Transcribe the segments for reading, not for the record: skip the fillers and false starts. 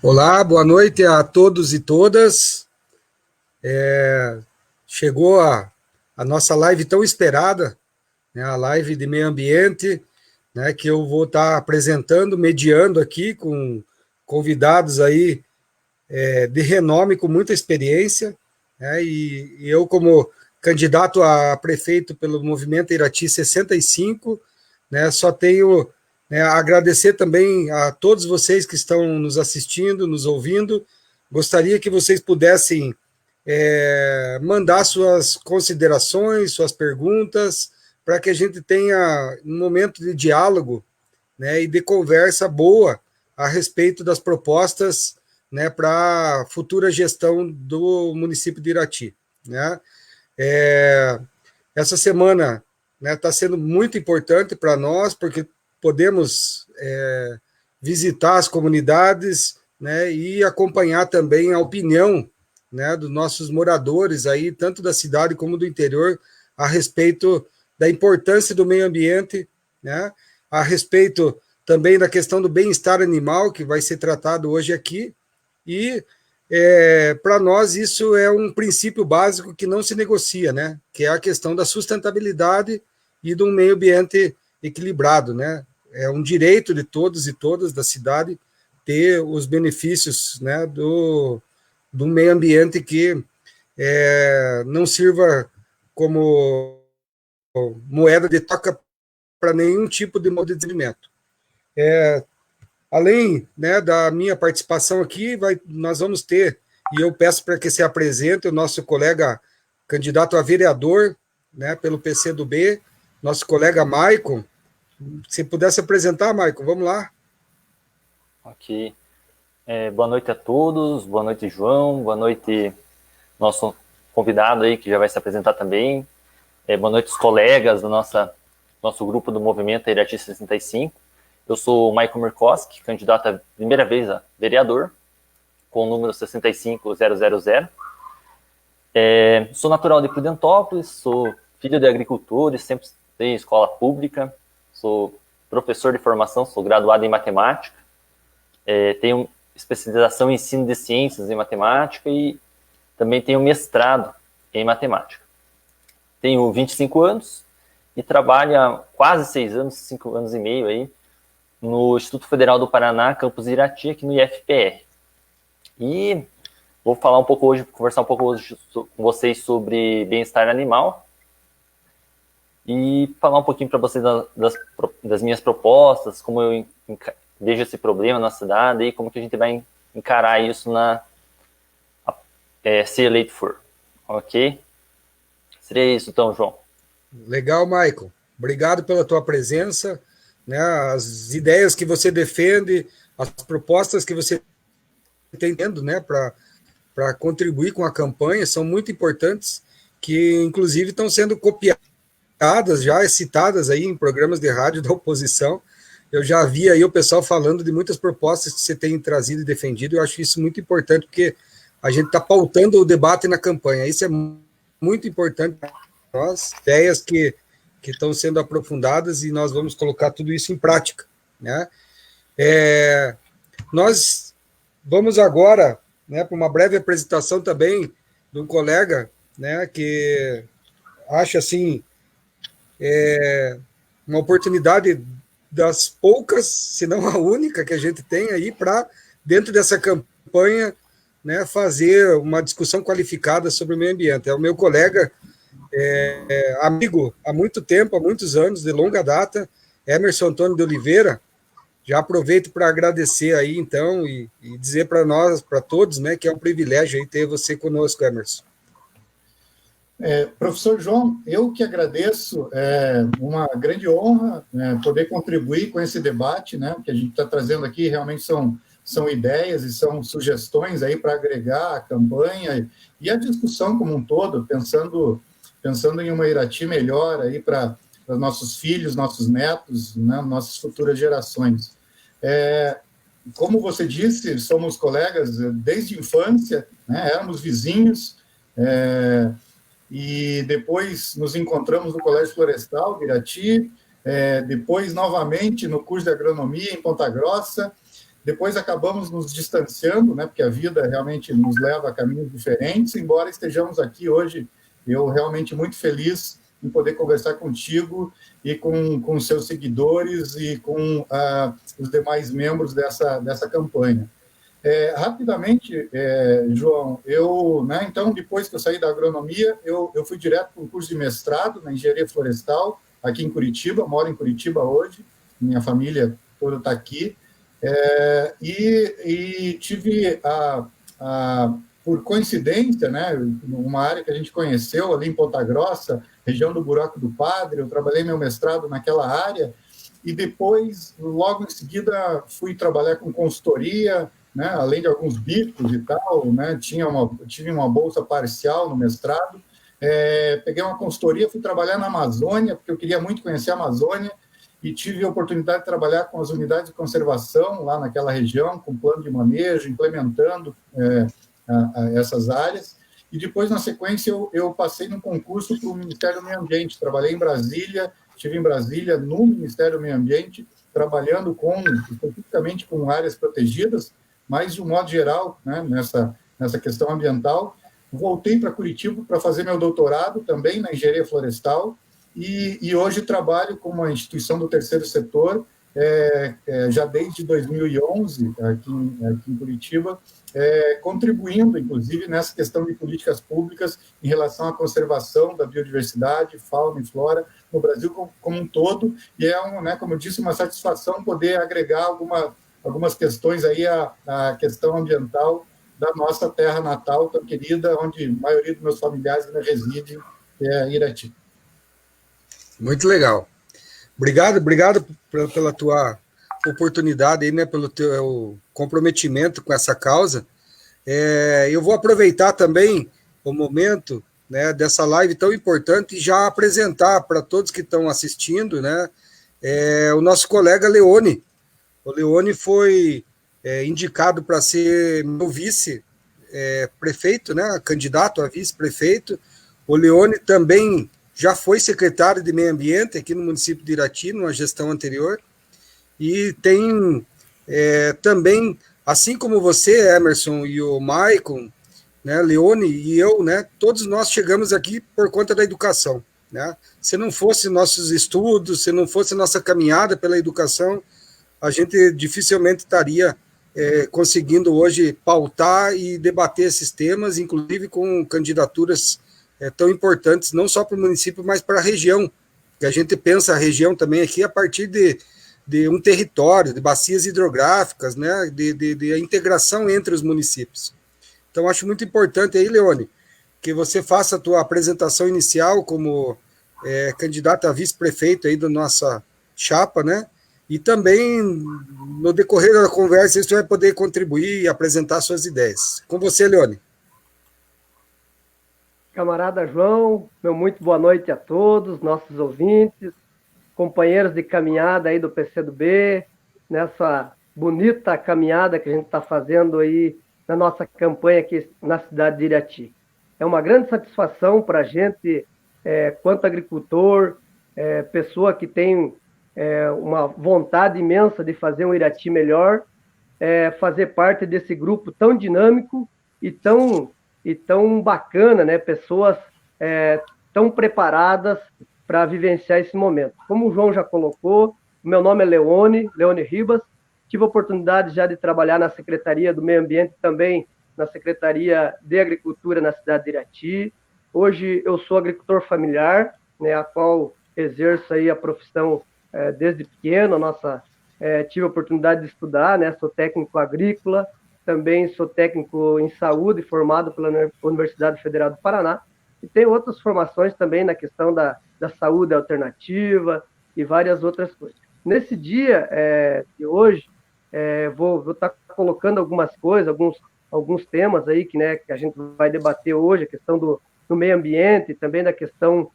Olá, boa noite a todos e todas. Chegou a nossa live tão esperada, né, a live de meio ambiente, né, que eu vou estar apresentando, mediando aqui com convidados aí de renome, com muita experiência, né, e eu como candidato a prefeito pelo Movimento Irati 65, né, só tenho, né, a agradecer também a todos vocês que estão nos assistindo, nos ouvindo. Gostaria que vocês pudessem mandar suas considerações, suas perguntas, para que a gente tenha um momento de diálogo, né, e de conversa boa a respeito das propostas, né, para a futura gestão do município de Irati, né? Essa semana está, né, sendo muito importante para nós, porque podemos visitar as comunidades, né, e acompanhar também a opinião, né, dos nossos moradores aí, tanto da cidade como do interior, a respeito da importância do meio ambiente, né, a respeito também da questão do bem-estar animal, que vai ser tratado hoje aqui, e para nós isso é um princípio básico que não se negocia, né, que é a questão da sustentabilidade e de um meio ambiente equilibrado, né, é um direito de todos e todas da cidade ter os benefícios, né, do meio ambiente que não sirva como moeda de troca para nenhum tipo de modo de desenvolvimento. Além, né, da minha participação aqui, nós vamos ter, e eu peço para que se apresente o nosso colega candidato a vereador, né, pelo PCdoB, nosso colega Maicon. Se pudesse apresentar, Maicon, vamos lá. Ok. Boa noite a todos, boa noite, João, boa noite, nosso convidado aí, que já vai se apresentar também. Boa noite, os colegas do nosso grupo do Movimento Irati 65. Eu sou o Maicon Mirkoski, candidato a primeira vez a vereador, com o número 65000. Sou natural de Prudentópolis, sou filho de agricultores, sempre estudei em escola pública, sou professor de formação, sou graduado em matemática, tenho especialização em ensino de ciências em matemática e também tenho mestrado em matemática. Tenho 25 anos e trabalho há quase 6 anos, 5 anos e meio aí, no Instituto Federal do Paraná, campus Irati, aqui no IFPR. E vou falar um pouco hoje, conversar um pouco hoje com vocês sobre bem-estar animal e falar um pouquinho para vocês das minhas propostas, como eu vejo esse problema na cidade e como que a gente vai encarar isso se eleito for. Ok? Seria isso então, João. Legal, Maicon. Obrigado pela tua presença, né, as ideias que você defende, as propostas que você tem tendo, né, para contribuir com a campanha são muito importantes, que inclusive estão sendo copiadas já, citadas aí em programas de rádio da oposição. Eu já vi aí o pessoal falando de muitas propostas que você tem trazido e defendido, eu acho isso muito importante, porque a gente está pautando o debate na campanha, isso é muito importante para nós, ideias que estão sendo aprofundadas e nós vamos colocar tudo isso em prática, né? Nós vamos agora, né, para uma breve apresentação também de um colega, né, que acha assim uma oportunidade das poucas, se não a única que a gente tem aí para, dentro dessa campanha, né, fazer uma discussão qualificada sobre o meio ambiente. É o meu colega, amigo há muito tempo, há muitos anos, de longa data, Emerson Antônio de Oliveira. Já aproveito para agradecer aí, então, e dizer para nós, para todos, né, que é um privilégio aí ter você conosco, Emerson. Professor João, eu que agradeço, é uma grande honra poder contribuir com esse debate, né, que a gente está trazendo aqui, realmente são ideias e são sugestões aí para agregar a campanha e a discussão como um todo, pensando em uma Irati melhor aí para nossos filhos, nossos netos, né, nossas futuras gerações. Como você disse, somos colegas desde a infância, né, éramos vizinhos, e depois nos encontramos no Colégio Florestal, Irati, depois novamente no curso de agronomia em Ponta Grossa, Depois acabamos nos distanciando, né, porque a vida realmente nos leva a caminhos diferentes, embora estejamos aqui hoje, eu realmente muito feliz em poder conversar contigo e com seus seguidores e com os demais membros dessa campanha. Rapidamente, João, então, depois que eu saí da agronomia, eu fui direto para um curso de mestrado na engenharia florestal, aqui em Curitiba, moro em Curitiba hoje, minha família toda está aqui, e tive, por coincidência, né, uma área que a gente conheceu ali em Ponta Grossa, região do Buraco do Padre, eu trabalhei meu mestrado naquela área, e depois, logo em seguida, fui trabalhar com consultoria, né, além de alguns bicos e tal, né, tive uma bolsa parcial no mestrado, peguei uma consultoria, fui trabalhar na Amazônia, porque eu queria muito conhecer a Amazônia, e tive a oportunidade de trabalhar com as unidades de conservação lá naquela região, com plano de manejo, implementando essas áreas, e depois, na sequência, eu passei num concurso para o Ministério do Meio Ambiente, trabalhei em Brasília, estive em Brasília no Ministério do Meio Ambiente, trabalhando especificamente com áreas protegidas, mas, de um modo geral, né, nessa questão ambiental. Voltei para Curitiba para fazer meu doutorado também na engenharia florestal e hoje trabalho com uma instituição do terceiro setor, já desde 2011, aqui em Curitiba, contribuindo, inclusive, nessa questão de políticas públicas em relação à conservação da biodiversidade, fauna e flora no Brasil como um todo, e como eu disse, uma satisfação poder agregar algumas questões aí à questão ambiental da nossa terra natal, tão querida, onde a maioria dos meus familiares ainda reside, Irati. Muito legal. Obrigado pela tua oportunidade aí, né, pelo teu comprometimento com essa causa. Eu vou aproveitar também o momento, né, dessa live tão importante e já apresentar para todos que estão assistindo, né, o nosso colega Leone. O Leone foi indicado para ser meu vice-prefeito, né, candidato a vice-prefeito. O Leone também já foi secretário de Meio Ambiente aqui no município de Irati, numa gestão anterior, e tem também, assim como você, Emerson, e o Maicon, né, Leone e eu, né, todos nós chegamos aqui por conta da educação, né? Se não fosse nossos estudos, se não fosse nossa caminhada pela educação, a gente dificilmente estaria conseguindo hoje pautar e debater esses temas, inclusive com candidaturas tão importantes, não só para o município, mas para a região, que a gente pensa a região também aqui a partir de um território, de bacias hidrográficas, né, de a integração entre os municípios. Então, acho muito importante aí, Leone, que você faça a tua apresentação inicial como candidato a vice-prefeito aí da nossa chapa, né, e também, no decorrer da conversa, você vai poder contribuir e apresentar suas ideias. Com você, Leone. Camarada João, meu muito boa noite a todos, nossos ouvintes, companheiros de caminhada aí do PCdoB, nessa bonita caminhada que a gente está fazendo aí na nossa campanha aqui na cidade de Irati. É uma grande satisfação para a gente, quanto agricultor, pessoa que tem uma vontade imensa de fazer um Irati melhor, fazer parte desse grupo tão dinâmico e tão bacana, né? Pessoas tão preparadas para vivenciar esse momento. Como o João já colocou, meu nome é Leone Ribas, tive a oportunidade já de trabalhar na Secretaria do Meio Ambiente, também na Secretaria de Agricultura na cidade de Irati. Hoje eu sou agricultor familiar, né, a qual exerço aí a profissão desde pequeno. Tive a oportunidade de estudar, né, sou técnico agrícola, também sou técnico em saúde, formado pela Universidade Federal do Paraná, e tenho outras formações também na questão da saúde alternativa e várias outras coisas. Nesse dia de hoje, vou estar colocando algumas coisas, alguns temas aí que a gente vai debater hoje, a questão do meio ambiente, também da questão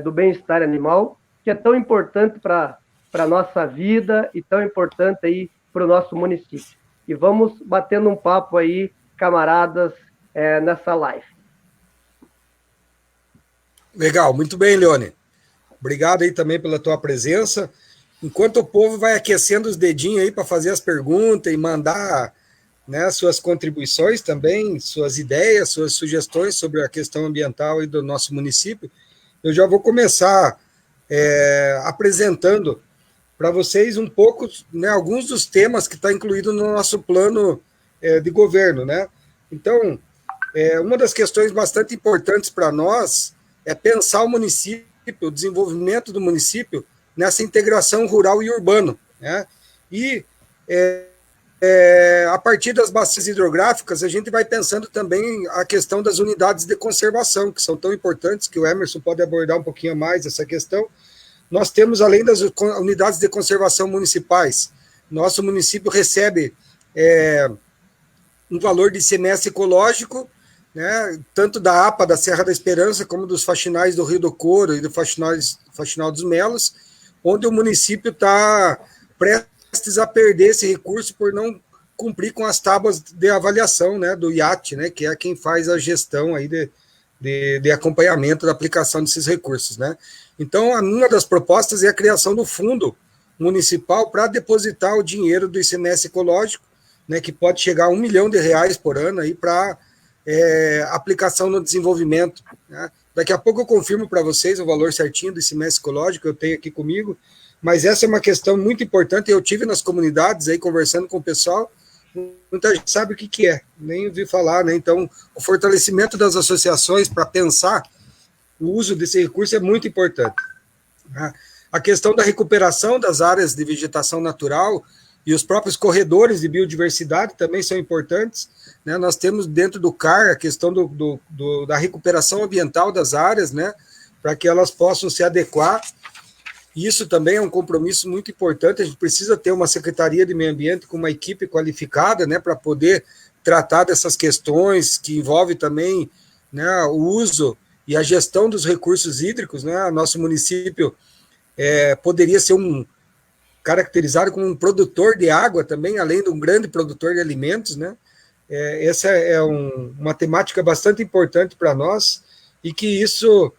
do bem-estar animal, que é tão importante para a nossa vida e tão importante aí para o nosso município. E vamos batendo um papo aí, camaradas, nessa live. Legal, muito bem, Leone. Obrigado aí também pela tua presença. enquanto o povo vai aquecendo os dedinhos aí para fazer as perguntas e mandar, né, suas contribuições também, suas ideias, suas sugestões sobre a questão ambiental e do nosso município, eu já vou começar apresentando para vocês um pouco, né, alguns dos temas que está incluído no nosso plano de governo, né? Então, uma das questões bastante importantes para nós é pensar o município, o desenvolvimento do município nessa integração rural e urbano, né? E a partir das bacias hidrográficas, a gente vai pensando também a questão das unidades de conservação, que são tão importantes, que o Emerson pode abordar um pouquinho mais essa questão. Nós temos, além das unidades de conservação municipais, nosso município recebe um valor de ICMS ecológico, né, tanto da APA da Serra da Esperança, como dos faxinais do Rio do Couro e do faxinal dos Melos, onde o município está prestes a perder esse recurso por não cumprir com as tábuas de avaliação, né, do IAT, né, que é quem faz a gestão aí de acompanhamento da aplicação desses recursos, né. Então, uma das propostas é a criação do fundo municipal para depositar o dinheiro do ICMS ecológico, né, que pode chegar a R$1 milhão por ano aí para aplicação no desenvolvimento, né. Daqui a pouco eu confirmo para vocês o valor certinho do ICMS ecológico, eu tenho aqui comigo, mas essa é uma questão muito importante, eu tive nas comunidades aí conversando com o pessoal, muita gente sabe o que é, nem ouvi falar, né? Então, o fortalecimento das associações para pensar o uso desse recurso é muito importante, né? A questão da recuperação das áreas de vegetação natural e os próprios corredores de biodiversidade também são importantes, né? Nós temos dentro do CAR a questão da recuperação ambiental das áreas, né, para que elas possam se adequar. Isso também é um compromisso muito importante, a gente precisa ter uma Secretaria de Meio Ambiente com uma equipe qualificada, né, para poder tratar dessas questões que envolvem também, né, o uso e a gestão dos recursos hídricos, né. Nosso município poderia ser caracterizado como um produtor de água também, além de um grande produtor de alimentos, né. Essa é uma temática bastante importante para nós e que isso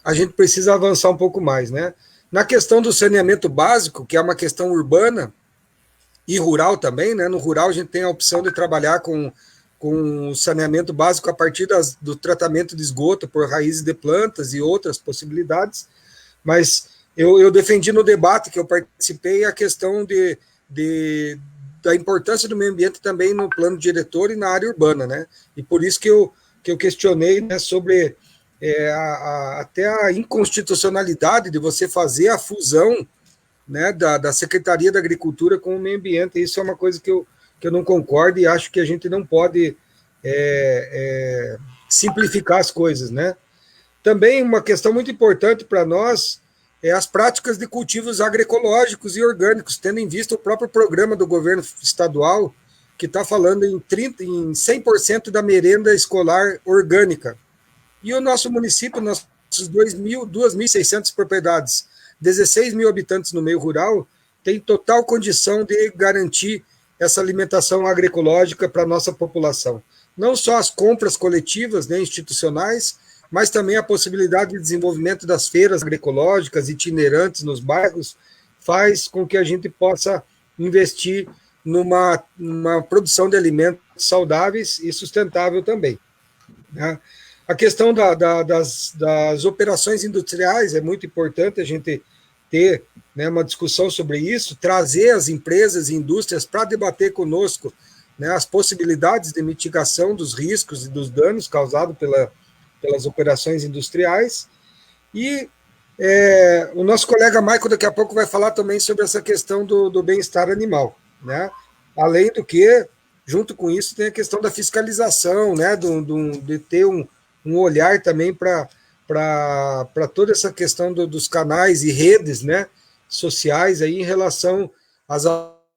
a gente precisa avançar um pouco mais, né? Na questão do saneamento básico, que é uma questão urbana e rural também, né? No rural a gente tem a opção de trabalhar com o saneamento básico a partir do tratamento de esgoto por raízes de plantas e outras possibilidades, mas eu defendi no debate que eu participei a questão da importância do meio ambiente também no plano diretor e na área urbana, né? E por isso que eu questionei, né, sobre até a inconstitucionalidade de você fazer a fusão, né, da Secretaria da Agricultura com o meio ambiente. Isso é uma coisa que eu não concordo e acho que a gente não pode simplificar as coisas, né? Também uma questão muito importante para nós é as práticas de cultivos agroecológicos e orgânicos, tendo em vista o próprio programa do governo estadual, que está falando em 100% da merenda escolar orgânica. E o nosso município, nossas 2.600 propriedades, 16 mil habitantes no meio rural, tem total condição de garantir essa alimentação agroecológica para a nossa população. Não só as compras coletivas, né, institucionais, mas também a possibilidade de desenvolvimento das feiras agroecológicas itinerantes nos bairros faz com que a gente possa investir numa produção de alimentos saudáveis e sustentável também, né? A questão das operações industriais é muito importante a gente ter, né, uma discussão sobre isso, trazer as empresas e indústrias para debater conosco, né, as possibilidades de mitigação dos riscos e dos danos causados pelas operações industriais. E o nosso colega Michael daqui a pouco vai falar também sobre essa questão do bem-estar animal, né? Além do que, junto com isso, tem a questão da fiscalização, né, de ter um olhar também para toda essa questão dos canais e redes, né, sociais aí em relação às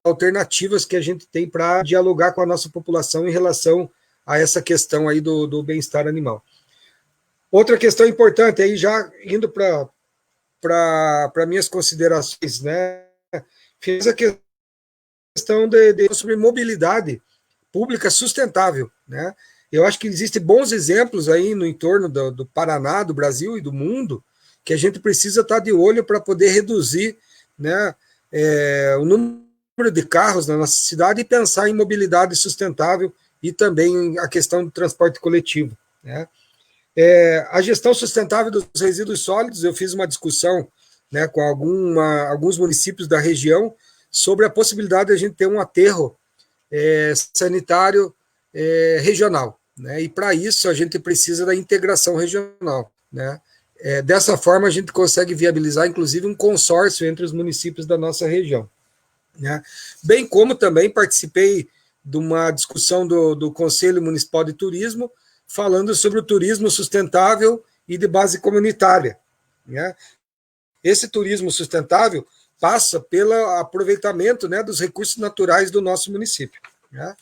alternativas que a gente tem para dialogar com a nossa população em relação a essa questão aí do bem-estar animal. Outra questão importante, aí já indo para minhas considerações, né, fiz a questão sobre mobilidade pública sustentável, né. Eu acho que existem bons exemplos aí no entorno do Paraná, do Brasil e do mundo, que a gente precisa estar de olho para poder reduzir, né, o número de carros na nossa cidade e pensar em mobilidade sustentável e também a questão do transporte coletivo, né. A gestão sustentável dos resíduos sólidos, eu fiz uma discussão, né, com alguns municípios da região sobre a possibilidade de a gente ter um aterro sanitário regional, né, e para isso a gente precisa da integração regional, né. Dessa forma a gente consegue viabilizar, inclusive, um consórcio entre os municípios da nossa região, né. Bem como também participei de uma discussão do Conselho Municipal de Turismo, falando sobre o turismo sustentável e de base comunitária, né. Esse turismo sustentável passa pelo aproveitamento, né, dos recursos naturais do nosso município, né.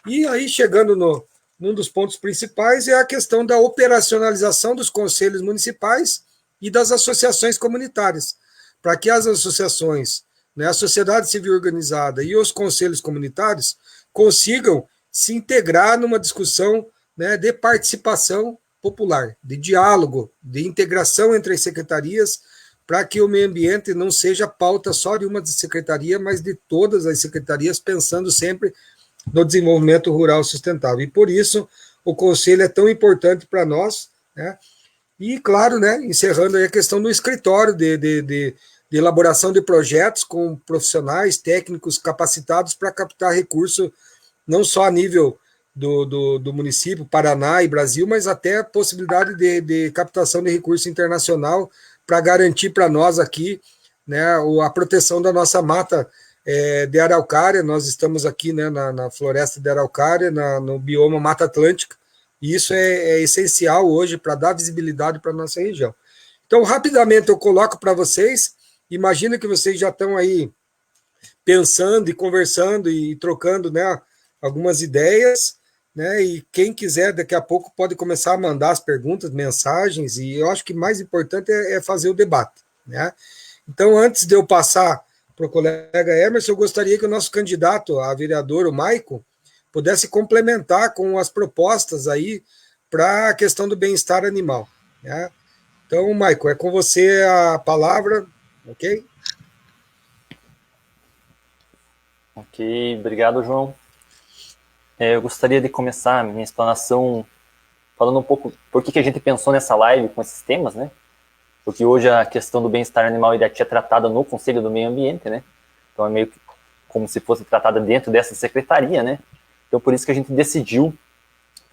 E aí, chegando num dos pontos principais, é a questão da operacionalização dos conselhos municipais e das associações comunitárias, para que as associações, né, a sociedade civil organizada e os conselhos comunitários consigam se integrar numa discussão, né, de participação popular, de diálogo, de integração entre as secretarias, para que o meio ambiente não seja pauta só de uma secretaria, mas de todas as secretarias, pensando sempre no desenvolvimento rural sustentável. E por isso o conselho é tão importante para nós, né? E, claro, né, encerrando aí a questão do escritório de elaboração de projetos com profissionais, técnicos capacitados para captar recurso, não só a nível do município, Paraná e Brasil, mas até a possibilidade de captação de recurso internacional para garantir para nós aqui, né, a proteção da nossa mata de araucária. Nós estamos aqui, né, na floresta de araucária, no bioma Mata Atlântica, e isso é essencial hoje para dar visibilidade para a nossa região. Então, rapidamente eu coloco para vocês, imagino que vocês já estão aí pensando e conversando e trocando, né, algumas ideias, né, e quem quiser daqui a pouco pode começar a mandar as perguntas, mensagens, e eu acho que mais importante é fazer o debate, né. Então, antes de eu passar para o colega Emerson, eu gostaria que o nosso candidato a vereador, o Maicon, pudesse complementar com as propostas aí para a questão do bem-estar animal, né. Então, Maicon, é com você a palavra, ok? Ok, obrigado, João. Eu gostaria de começar a minha explanação falando um pouco por que a gente pensou nessa live com esses temas, né? Porque hoje a questão do bem-estar animal ainda é tratada no Conselho do Meio Ambiente, né? Então é meio que como se fosse tratada dentro dessa secretaria, né? Então por isso que a gente decidiu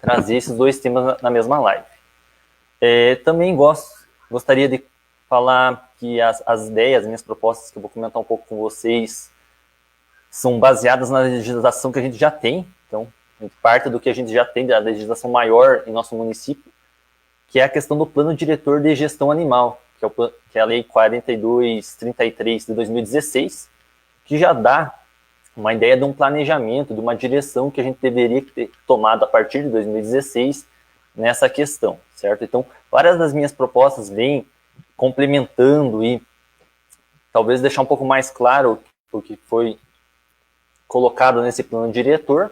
trazer esses dois temas na mesma live. Também gostaria de falar que as ideias, minhas propostas que eu vou comentar um pouco com vocês, são baseadas na legislação que a gente já tem. Então, parte do que a gente já tem da legislação maior em nosso município, que é a questão do Plano Diretor de Gestão Animal, que é a Lei 4233 de 2016, que já dá uma ideia de um planejamento, de uma direção que a gente deveria ter tomado a partir de 2016 nessa questão, certo? Então, várias das minhas propostas vêm complementando e talvez deixar um pouco mais claro o que foi colocado nesse plano diretor,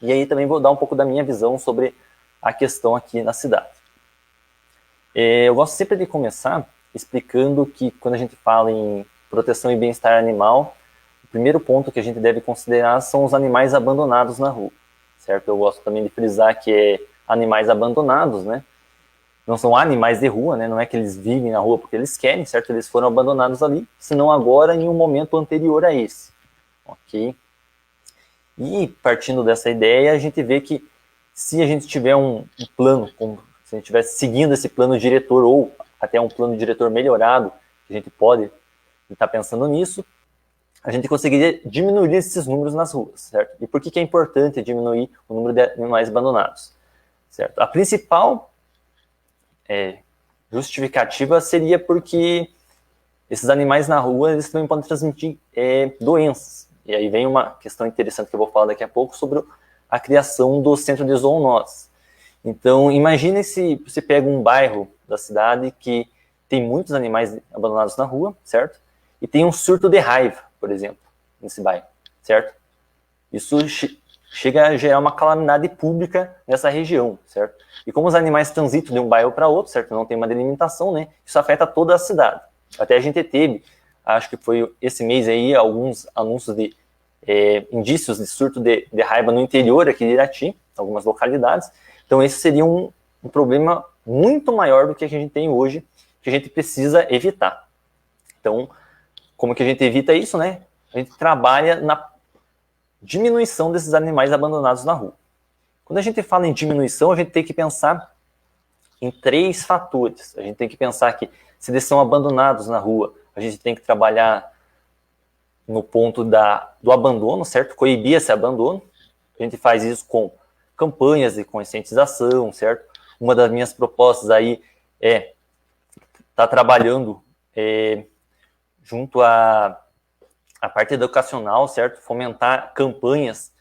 e aí também vou dar um pouco da minha visão sobre a questão aqui na cidade. Eu gosto sempre de começar explicando que quando a gente fala em proteção e bem-estar animal, o primeiro ponto que a gente deve considerar são os animais abandonados na rua, certo? Eu gosto também de frisar que é animais abandonados, né? Não são animais de rua, né? Não é que eles vivem na rua porque eles querem, certo? Eles foram abandonados ali, senão agora em um momento anterior a esse, ok? E partindo dessa ideia, a gente vê que se a gente tiver um plano, se a gente estivesse seguindo esse plano diretor ou até um plano diretor melhorado, que a gente pode estar pensando nisso, a gente conseguiria diminuir esses números nas ruas, certo? E por que é importante diminuir o número de animais abandonados, certo? A principal justificativa seria porque esses animais na rua, eles também podem transmitir doenças. E aí vem uma questão interessante que eu vou falar daqui a pouco sobre a criação do centro de zoonoses. Então, imagine se você pega um bairro da cidade que tem muitos animais abandonados na rua, certo? E tem um surto de raiva, por exemplo, nesse bairro, certo? Isso chega a gerar uma calamidade pública nessa região, certo? E como os animais transitam de um bairro para outro, certo? Não tem uma delimitação, né? Isso afeta toda a cidade. Até a gente teve, acho que foi esse mês aí, alguns anúncios de indícios de surto de raiva no interior aqui de Irati, algumas localidades. Então esse seria um problema muito maior do que a gente tem hoje, que a gente precisa evitar. Então, como que a gente evita isso, né? A gente trabalha na diminuição desses animais abandonados na rua. Quando a gente fala em diminuição, a gente tem que pensar em 3 fatores. A gente tem que pensar que se eles são abandonados na rua, a gente tem que trabalhar no ponto do abandono, certo? Coibir esse abandono. A gente faz isso com campanhas de conscientização, certo? Uma das minhas propostas aí é estar trabalhando junto à parte educacional, certo? Fomentar campanhas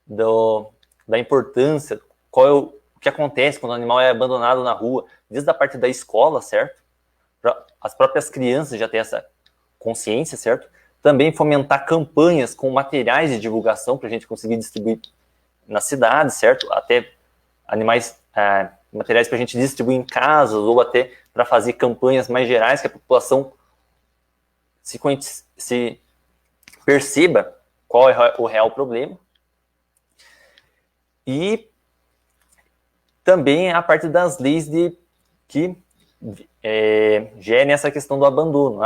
da importância, o que acontece quando o animal é abandonado na rua, desde a parte da escola, certo? Para as próprias crianças já terem essa consciência, certo? Também fomentar campanhas com materiais de divulgação para a gente conseguir distribuir na cidade, certo? Até materiais para a gente distribuir em casas ou até para fazer campanhas mais gerais que a população se perceba qual é o real problema. E também a parte das leis que gerem essa questão do abandono.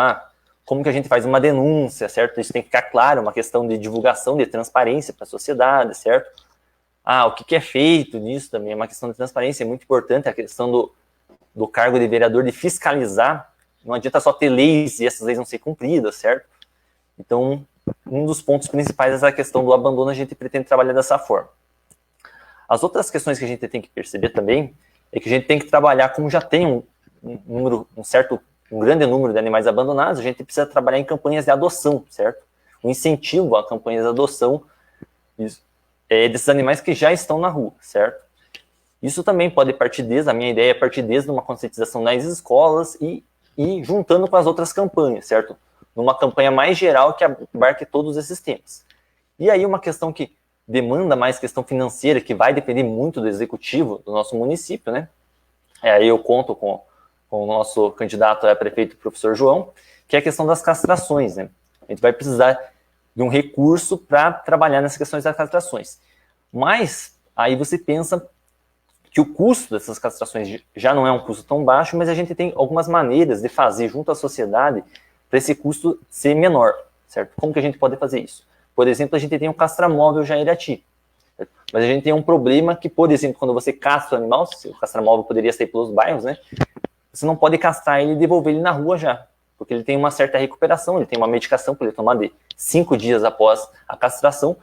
Como que a gente faz uma denúncia, certo? Isso tem que ficar claro, uma questão de divulgação, de transparência para a sociedade, certo? O que é feito nisso também é uma questão de transparência, é muito importante, a questão do cargo de vereador de fiscalizar. Não adianta só ter leis e essas leis não serem cumpridas, certo? Então, um dos pontos principais é essa questão do abandono, a gente pretende trabalhar dessa forma. As outras questões que a gente tem que perceber também é que a gente tem que trabalhar, como já tem um grande número de animais abandonados, a gente precisa trabalhar em campanhas de adoção, certo? Um incentivo a campanhas de adoção desses animais que já estão na rua, certo? Isso também pode partir a minha ideia é partir desde uma conscientização nas escolas e juntando com as outras campanhas, certo? Numa campanha mais geral que abarque todos esses temas. E aí uma questão que demanda mais questão financeira, que vai depender muito do executivo do nosso município, né? Aí eu conto com o nosso candidato a prefeito, o professor João, que é a questão das castrações, né? A gente vai precisar de um recurso para trabalhar nessas questões das castrações. Mas aí você pensa que o custo dessas castrações já não é um custo tão baixo, mas a gente tem algumas maneiras de fazer junto à sociedade para esse custo ser menor, certo? Como que a gente pode fazer isso? Por exemplo, a gente tem um castramóvel já em Irati, certo? Mas a gente tem um problema que, por exemplo, quando você castra o animal, o castramóvel poderia sair pelos bairros, né? Você não pode castrar ele e devolver ele na rua já, porque ele tem uma certa recuperação, ele tem uma medicação para ele tomar de 5 dias após a castração,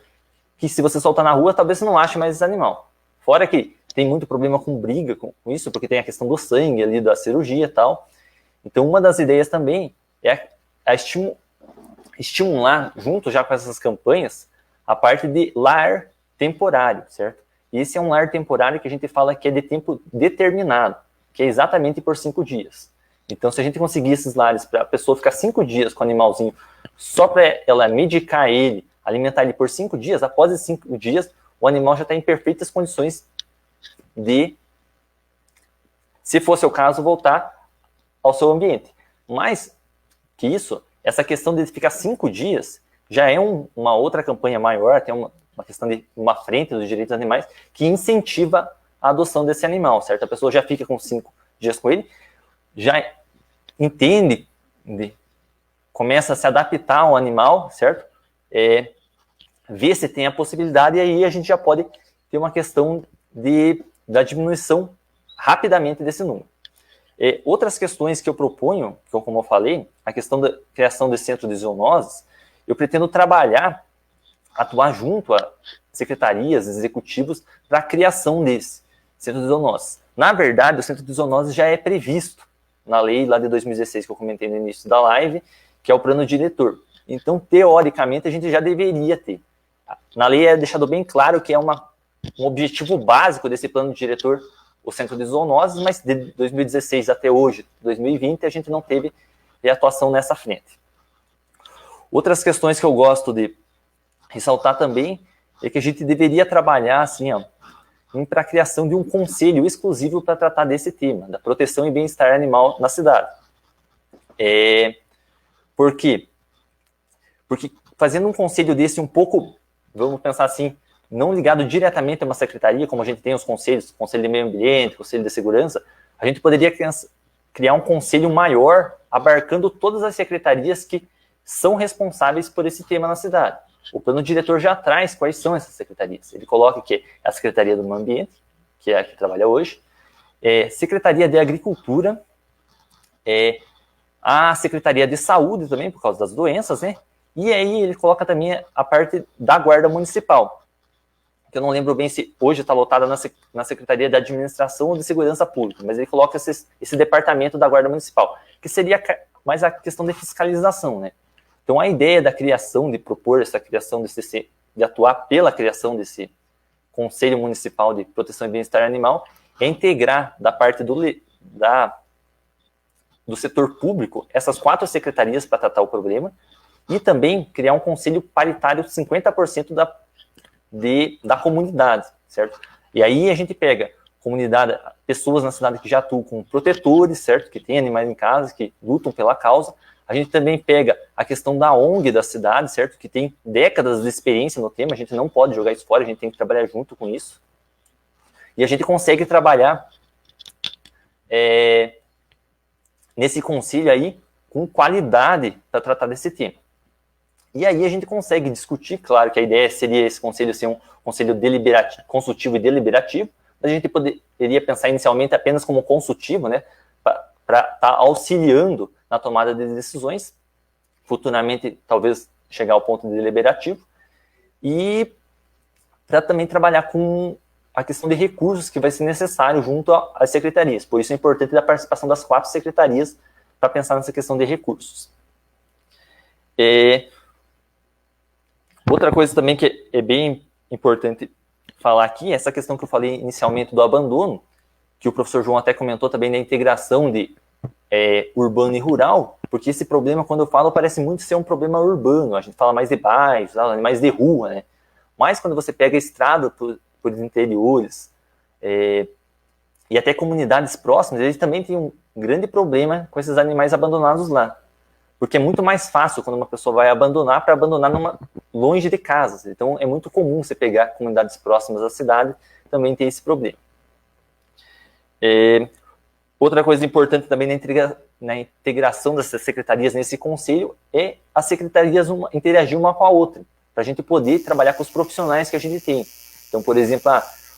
que se você soltar na rua, talvez você não ache mais esse animal. Fora que tem muito problema com briga com isso, porque tem a questão do sangue ali, da cirurgia e tal. Então, uma das ideias também é estimular, junto já com essas campanhas, a parte de lar temporário, certo? E esse é um lar temporário que a gente fala que é de tempo determinado, que é exatamente por 5 dias. Então, se a gente conseguir esses lares para a pessoa ficar 5 dias com o animalzinho, só para ela medicar ele, alimentar ele por 5 dias, após esses 5 dias, o animal já está em perfeitas condições de, se fosse o caso, voltar ao seu ambiente. Mas que isso, essa questão de ficar 5 dias já é uma outra campanha maior, tem uma questão de uma frente dos direitos dos animais que incentiva a adoção desse animal, certo? A pessoa já fica com 5 dias com ele, já entende, começa a se adaptar ao animal, certo? Ver se tem a possibilidade, e aí a gente já pode ter uma questão da diminuição rapidamente desse número. Outras questões que eu proponho, como eu falei, a questão da criação de centro de zoonoses, eu pretendo atuar junto a secretarias, executivos, para a criação desse centro de zoonoses. Na verdade, o centro de zoonoses já é previsto na lei lá de 2016, que eu comentei no início da live, que é o plano diretor. Então, teoricamente, a gente já deveria ter. Na lei é deixado bem claro que é um objetivo básico desse plano diretor, o centro de zoonoses, mas de 2016 até hoje, 2020, a gente não teve atuação nessa frente. Outras questões que eu gosto de ressaltar também é que a gente deveria trabalhar assim, para a criação de um conselho exclusivo para tratar desse tema, da proteção e bem-estar animal na cidade. Por quê? Porque fazendo um conselho desse um pouco, vamos pensar assim, não ligado diretamente a uma secretaria, como a gente tem os conselhos, Conselho de Meio Ambiente, Conselho de Segurança, a gente poderia criar um conselho maior, abarcando todas as secretarias que são responsáveis por esse tema na cidade. O plano diretor já traz quais são essas secretarias. Ele coloca que é a Secretaria do Meio Ambiente, que é a que trabalha hoje, Secretaria de Agricultura, a Secretaria de Saúde também, por causa das doenças, né? E aí ele coloca também a parte da Guarda Municipal, que eu não lembro bem se hoje está lotada na Secretaria de Administração ou de Segurança Pública, mas ele coloca esse departamento da Guarda Municipal, que seria mais a questão de fiscalização, né? Então, a ideia da criação, de propor essa criação de atuar pela criação desse Conselho Municipal de Proteção e Bem-Estar Animal, é integrar da parte do setor público essas 4 secretarias para tratar o problema e também criar um conselho paritário de 50% da comunidade, certo? E aí a gente pega comunidade, pessoas na cidade que já atuam com protetores, certo? Que tem animais em casa, que lutam pela causa. A gente também pega a questão da ONG da cidade, certo? Que tem décadas de experiência no tema, a gente não pode jogar isso fora, a gente tem que trabalhar junto com isso. E a gente consegue trabalhar nesse conselho aí com qualidade para tratar desse tema. E aí a gente consegue discutir, claro que a ideia seria esse conselho ser um conselho deliberativo, consultivo e deliberativo, mas a gente poderia pensar inicialmente apenas como consultivo, né? Para estar auxiliando na tomada de decisões, futuramente talvez chegar ao ponto de deliberativo, e para também trabalhar com a questão de recursos que vai ser necessário junto às secretarias. Por isso é importante a participação das 4 secretarias para pensar nessa questão de recursos. Outra coisa também que é bem importante falar aqui, é essa questão que eu falei inicialmente do abandono, que o professor João até comentou também da integração de urbano e rural, porque esse problema, quando eu falo, parece muito ser um problema urbano, a gente fala mais de bairros, mais de rua, né? Mas quando você pega a estrada por interiores e até comunidades próximas, eles também têm um grande problema com esses animais abandonados lá, porque é muito mais fácil quando uma pessoa vai abandonar para abandonar longe de casas. Então é muito comum você pegar comunidades próximas da cidade, também tem esse problema. Outra coisa importante também na integração dessas secretarias nesse conselho é as secretarias interagir uma com a outra, para a gente poder trabalhar com os profissionais que a gente tem. Então, por exemplo,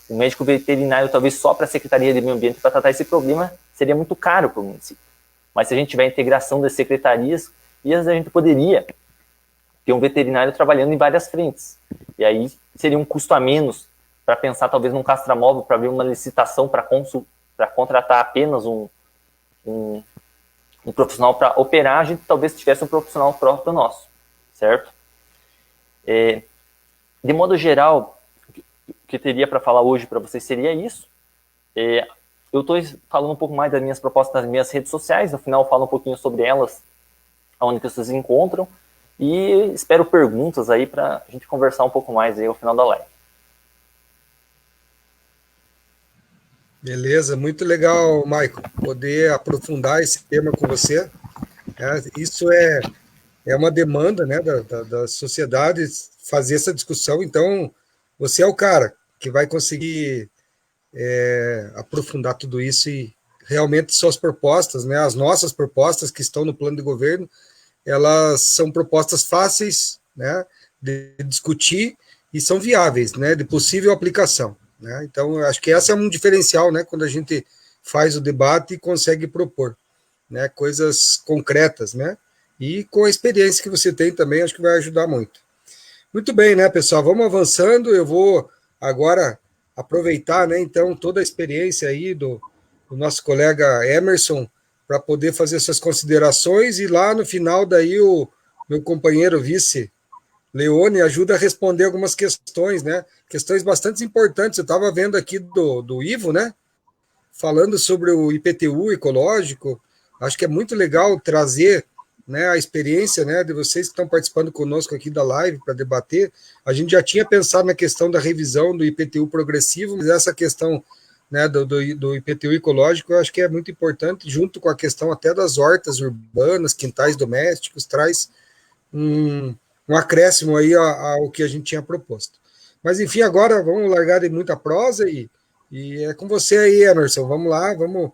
o médico veterinário, talvez só para a Secretaria de Meio Ambiente para tratar esse problema, seria muito caro para o município. Mas se a gente tiver a integração das secretarias, a gente poderia ter um veterinário trabalhando em várias frentes. E aí seria um custo a menos para pensar talvez num castramóvel, para ver uma licitação para contratar apenas um profissional para operar, a gente talvez tivesse um profissional próprio nosso, certo? De modo geral, o que teria para falar hoje para vocês seria isso. Eu estou falando um pouco mais das minhas propostas nas minhas redes sociais, no final eu falo um pouquinho sobre elas, onde vocês encontram, e espero perguntas aí para a gente conversar um pouco mais aí ao final da live. Beleza, muito legal, Maicon, poder aprofundar esse tema com você. Isso é uma demanda, né, da sociedade, fazer essa discussão, então você é o cara que vai conseguir aprofundar tudo isso e realmente suas propostas, né, as nossas propostas que estão no plano de governo, elas são propostas fáceis, né, de discutir e são viáveis, né, de possível aplicação. Né? Então, eu acho que esse é um diferencial, né, quando a gente faz o debate e consegue propor, né, coisas concretas, né, e com a experiência que você tem também, acho que vai ajudar muito. Muito bem, né, pessoal, vamos avançando, eu vou agora aproveitar, né, então, toda a experiência aí do nosso colega Emerson, para poder fazer suas considerações, e lá no final daí o meu companheiro vice Leone ajuda a responder algumas questões, né? Questões bastante importantes. Eu estava vendo aqui do Ivo, né? Falando sobre o IPTU ecológico. Acho que é muito legal trazer né, a experiência, né, de vocês que estão participando conosco aqui da live para debater. A gente já tinha pensado na questão da revisão do IPTU progressivo, mas essa questão, né, do IPTU ecológico, eu acho que é muito importante, junto com a questão até das hortas urbanas, quintais domésticos, traz um acréscimo aí ao que a gente tinha proposto. Mas, enfim, agora vamos largar de muita prosa e é com você aí, Emerson. Vamos lá, vamos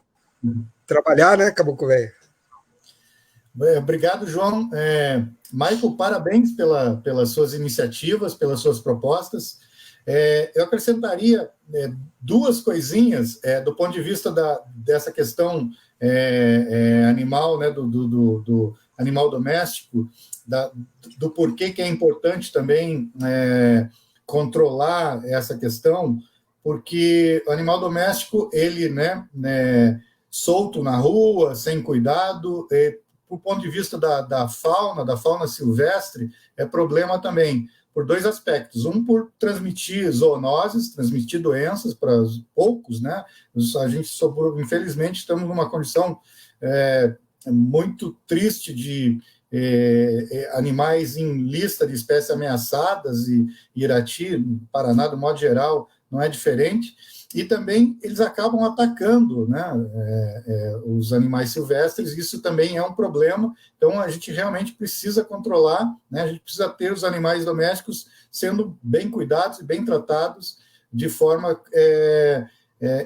trabalhar, né, Caboclo Velho? Obrigado, João. Michael, parabéns pelas suas iniciativas, pelas suas propostas. Eu acrescentaria duas coisinhas do ponto de vista dessa questão animal, né, do animal doméstico, do porquê que é importante também controlar essa questão, porque o animal doméstico, ele, né, solto na rua, sem cuidado, do ponto de vista da fauna silvestre, é problema também, por dois aspectos. Um, por transmitir zoonoses, transmitir doenças para poucos, né? A gente, infelizmente, estamos numa condição muito triste de animais em lista de espécies ameaçadas, e Irati, Paraná, do modo geral, não é diferente. E também eles acabam atacando, né, os animais silvestres, isso também é um problema. Então, a gente realmente precisa controlar, né, a gente precisa ter os animais domésticos sendo bem cuidados e bem tratados, de forma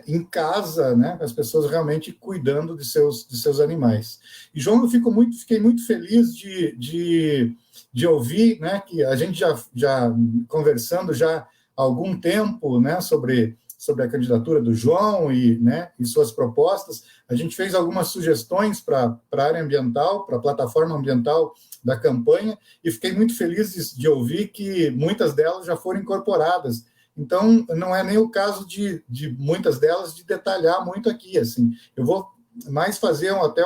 em casa, né, as pessoas realmente cuidando de seus animais. E, João, eu fiquei muito feliz de ouvir, né, que a gente já conversando já há algum tempo, né, sobre a candidatura do João e suas propostas. A gente fez algumas sugestões para a área ambiental, para a plataforma ambiental da campanha, e fiquei muito feliz de ouvir que muitas delas já foram incorporadas. Então, não é nem o caso de muitas delas de detalhar muito aqui. Assim, eu vou mais fazer até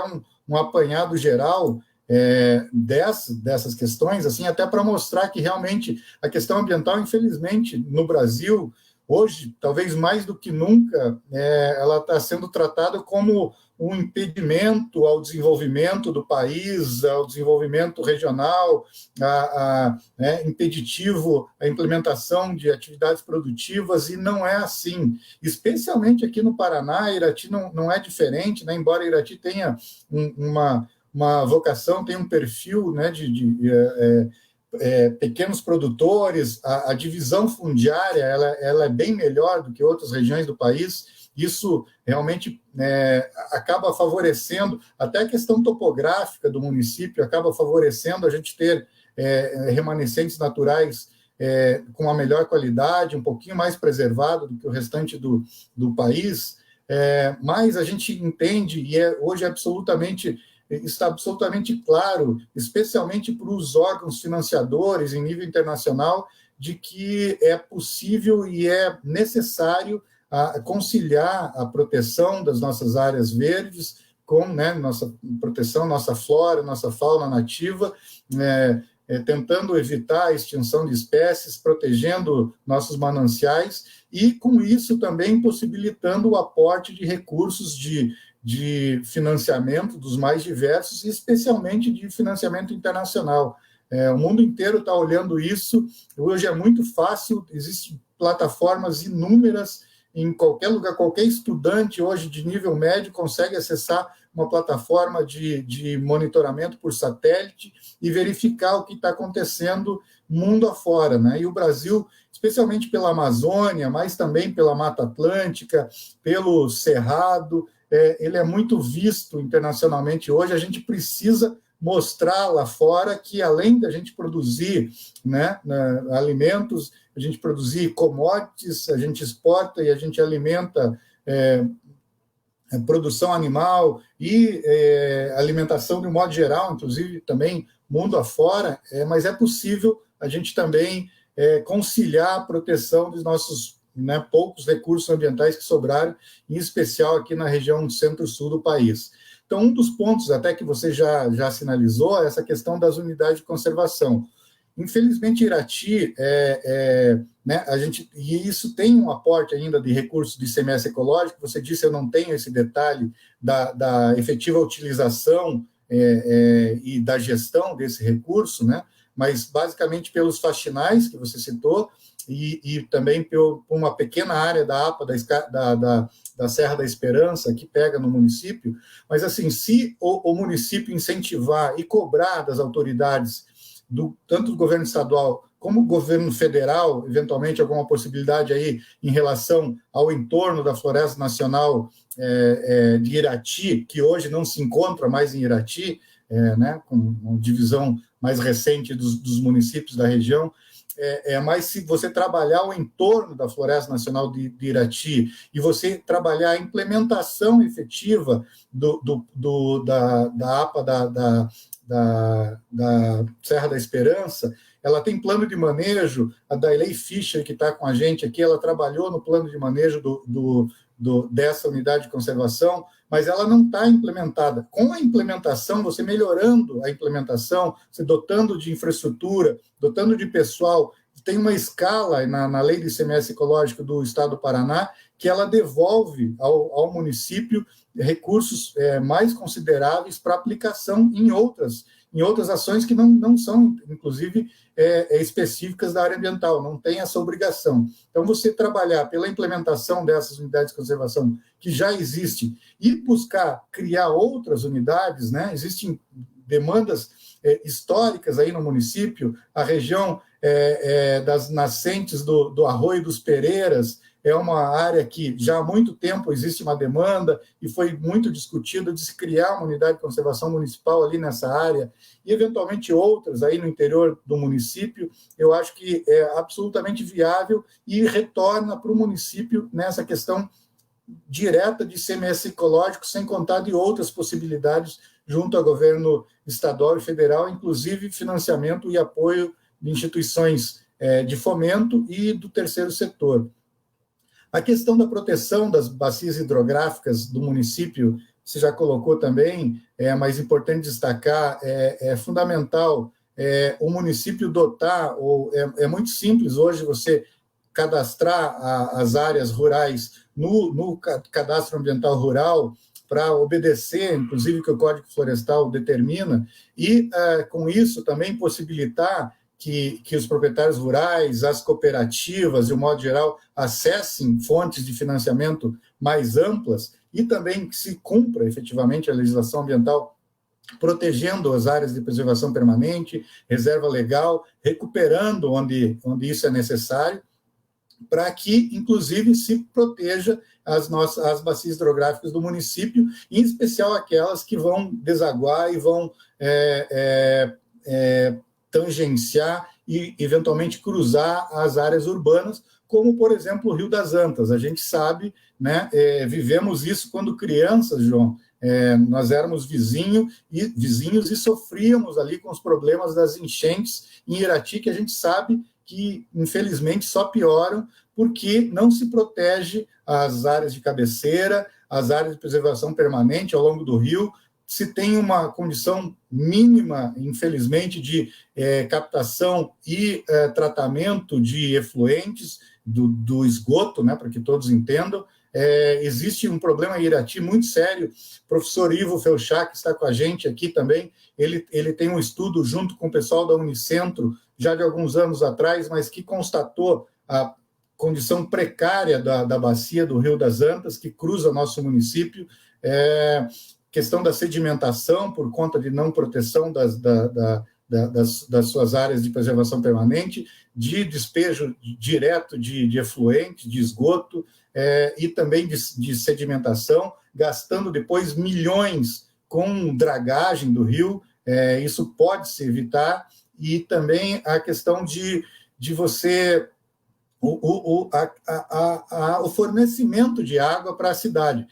um apanhado geral dessas questões, assim, até para mostrar que realmente a questão ambiental, infelizmente, no Brasil, hoje, talvez mais do que nunca, ela está sendo tratada como um impedimento ao desenvolvimento do país, ao desenvolvimento regional, impeditivo à implementação de atividades produtivas, e não é assim. Especialmente aqui no Paraná, Irati não é diferente, né? Embora Irati tenha uma vocação, tenha um perfil, né, de pequenos produtores, a divisão fundiária ela é bem melhor do que outras regiões do país. Isso realmente acaba favorecendo, até a questão topográfica do município acaba favorecendo a gente ter remanescentes naturais com uma melhor qualidade, um pouquinho mais preservado do que o restante do país, mas a gente entende, e hoje está absolutamente claro, especialmente para os órgãos financiadores em nível internacional, de que é possível e é necessário conciliar a proteção das nossas áreas verdes com nossa proteção, nossa flora, nossa fauna nativa, tentando evitar a extinção de espécies, protegendo nossos mananciais, e com isso também possibilitando o aporte de recursos de financiamento dos mais diversos, e especialmente de financiamento internacional. O mundo inteiro está olhando isso. Hoje é muito fácil, existem plataformas inúmeras em qualquer lugar, qualquer estudante hoje de nível médio consegue acessar uma plataforma de monitoramento por satélite e verificar o que está acontecendo mundo afora, né? E o Brasil, especialmente pela Amazônia, mas também pela Mata Atlântica, pelo Cerrado, ele é muito visto internacionalmente hoje. A gente precisa mostrar lá fora que, além da gente produzir alimentos, a gente produzir commodities, a gente exporta e a gente alimenta produção animal e alimentação de um modo geral, inclusive também mundo afora, mas é possível a gente também conciliar a proteção dos nossos poucos recursos ambientais que sobraram, em especial aqui na região centro-sul do país. Então, um dos pontos, até que você já sinalizou, é essa questão das unidades de conservação. Infelizmente, Irati, e isso tem um aporte ainda de recursos de ICMS ecológico. Você disse, eu não tenho esse detalhe da efetiva utilização e da gestão desse recurso, né? Mas basicamente pelos faxinais que você citou, e também por uma pequena área da APA da Serra da Esperança, que pega no município. Mas, assim, se o município incentivar e cobrar das autoridades, tanto do governo estadual como do governo federal, eventualmente alguma possibilidade aí em relação ao entorno da Floresta Nacional de Irati, que hoje não se encontra mais em Irati, né, com uma divisão mais recente dos municípios da região, mas se você trabalhar o entorno da Floresta Nacional de Irati e você trabalhar a implementação efetiva da APA da Serra da Esperança, ela tem plano de manejo. A Dailey Fischer, que está com a gente aqui, ela trabalhou no plano de manejo dessa unidade de conservação, mas ela não está implementada. Com a implementação, você melhorando a implementação, você dotando de infraestrutura, dotando de pessoal, tem uma escala na lei de ICMS ecológico do Estado do Paraná que ela devolve ao município recursos mais consideráveis para aplicação em outras ações que não são, inclusive, específicas da área ambiental, não tem essa obrigação. Então, você trabalhar pela implementação dessas unidades de conservação que já existem e buscar criar outras unidades, né? Existem demandas históricas aí no município, a região das nascentes do Arroio dos Pereiras, é uma área que já há muito tempo existe uma demanda e foi muito discutido de se criar uma unidade de conservação municipal ali nessa área e, eventualmente, outras aí no interior do município. Eu acho que é absolutamente viável e retorna para o município nessa questão direta de ICMS ecológico, sem contar de outras possibilidades junto ao governo estadual e federal, inclusive financiamento e apoio de instituições de fomento e do terceiro setor. A questão da proteção das bacias hidrográficas do município, você já colocou também, mas é importante destacar, é fundamental o município dotar, é muito simples hoje você cadastrar as áreas rurais no cadastro ambiental rural, para obedecer, inclusive, o que o Código Florestal determina, e, com isso, também possibilitar que os proprietários rurais, as cooperativas, de um modo geral, acessem fontes de financiamento mais amplas e também que se cumpra efetivamente a legislação ambiental, protegendo as áreas de preservação permanente, reserva legal, recuperando onde isso é necessário, para que, inclusive, se proteja as bacias hidrográficas do município, em especial aquelas que vão desaguar e vão tangenciar e, eventualmente, cruzar as áreas urbanas, como, por exemplo, o Rio das Antas. A gente sabe, né, vivemos isso quando crianças, João, nós éramos vizinhos e sofríamos ali com os problemas das enchentes em Irati, que a gente sabe que, infelizmente, só pioram porque não se protege as áreas de cabeceira, as áreas de preservação permanente ao longo do rio. Se tem uma condição mínima, infelizmente, de captação e tratamento de efluentes do esgoto, né, para que todos entendam. Existe um problema em Irati muito sério. O professor Ivo Felchak, que está com a gente aqui também, ele tem um estudo junto com o pessoal da Unicentro, já de alguns anos atrás, mas que constatou a condição precária da bacia do Rio das Antas, que cruza nosso município, questão da sedimentação, por conta de não proteção das suas áreas de preservação permanente, de despejo direto de efluente, de esgoto, e também de sedimentação, gastando depois milhões com dragagem do rio. Isso pode se evitar, e também a questão de você... o fornecimento de água para a cidade.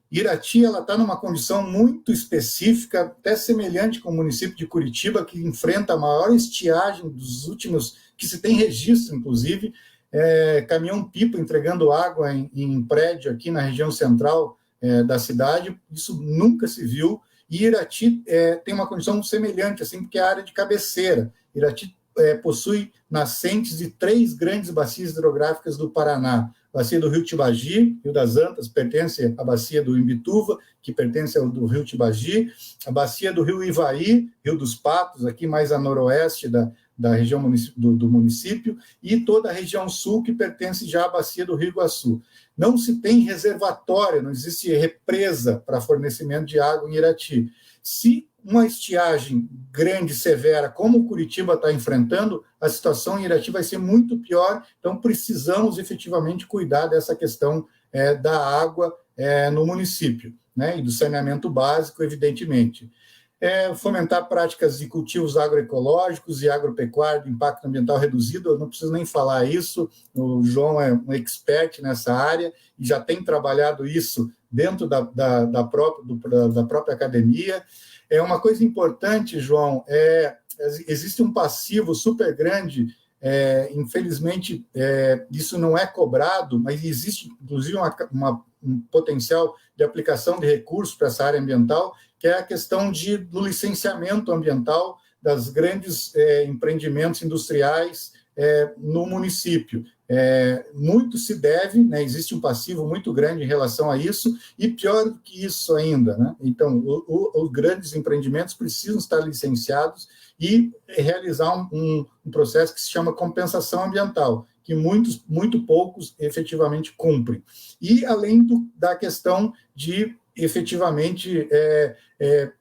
Irati está numa condição muito específica, até semelhante com o município de Curitiba, que enfrenta a maior estiagem dos últimos, que se tem registro, inclusive, caminhão-pipa entregando água em prédio aqui na região central da cidade. Isso nunca se viu. E Irati tem uma condição semelhante, assim, porque é a área de cabeceira. Irati possui nascentes de 3 grandes bacias hidrográficas do Paraná, bacia do rio Tibagi, Rio das Antas, pertence à bacia do Imbituva, que pertence ao do rio Tibagi, a bacia do rio Ivaí, Rio dos Patos, aqui mais a noroeste da região do município, e toda a região sul, que pertence já à bacia do Rio Iguaçu. Não se tem reservatório, não existe represa para fornecimento de água em Irati. Se uma estiagem grande, severa, como o Curitiba está enfrentando, a situação em Irati vai ser muito pior, então precisamos efetivamente cuidar dessa questão da água no município, né, e do saneamento básico, evidentemente. Fomentar práticas de cultivos agroecológicos e agropecuária de impacto ambiental reduzido, eu não preciso nem falar isso, o João é um expert nessa área e já tem trabalhado isso dentro da própria academia. Uma coisa importante, João, existe um passivo super grande, infelizmente isso não é cobrado, mas existe inclusive um potencial de aplicação de recursos para essa área ambiental, que é a questão do licenciamento ambiental das grandes empreendimentos industriais no município. Muito se deve, né, existe um passivo muito grande em relação a isso, e pior do que isso ainda, né? Então, os grandes empreendimentos precisam estar licenciados e realizar um processo que se chama compensação ambiental, que muito poucos efetivamente cumprem. E além da questão de efetivamente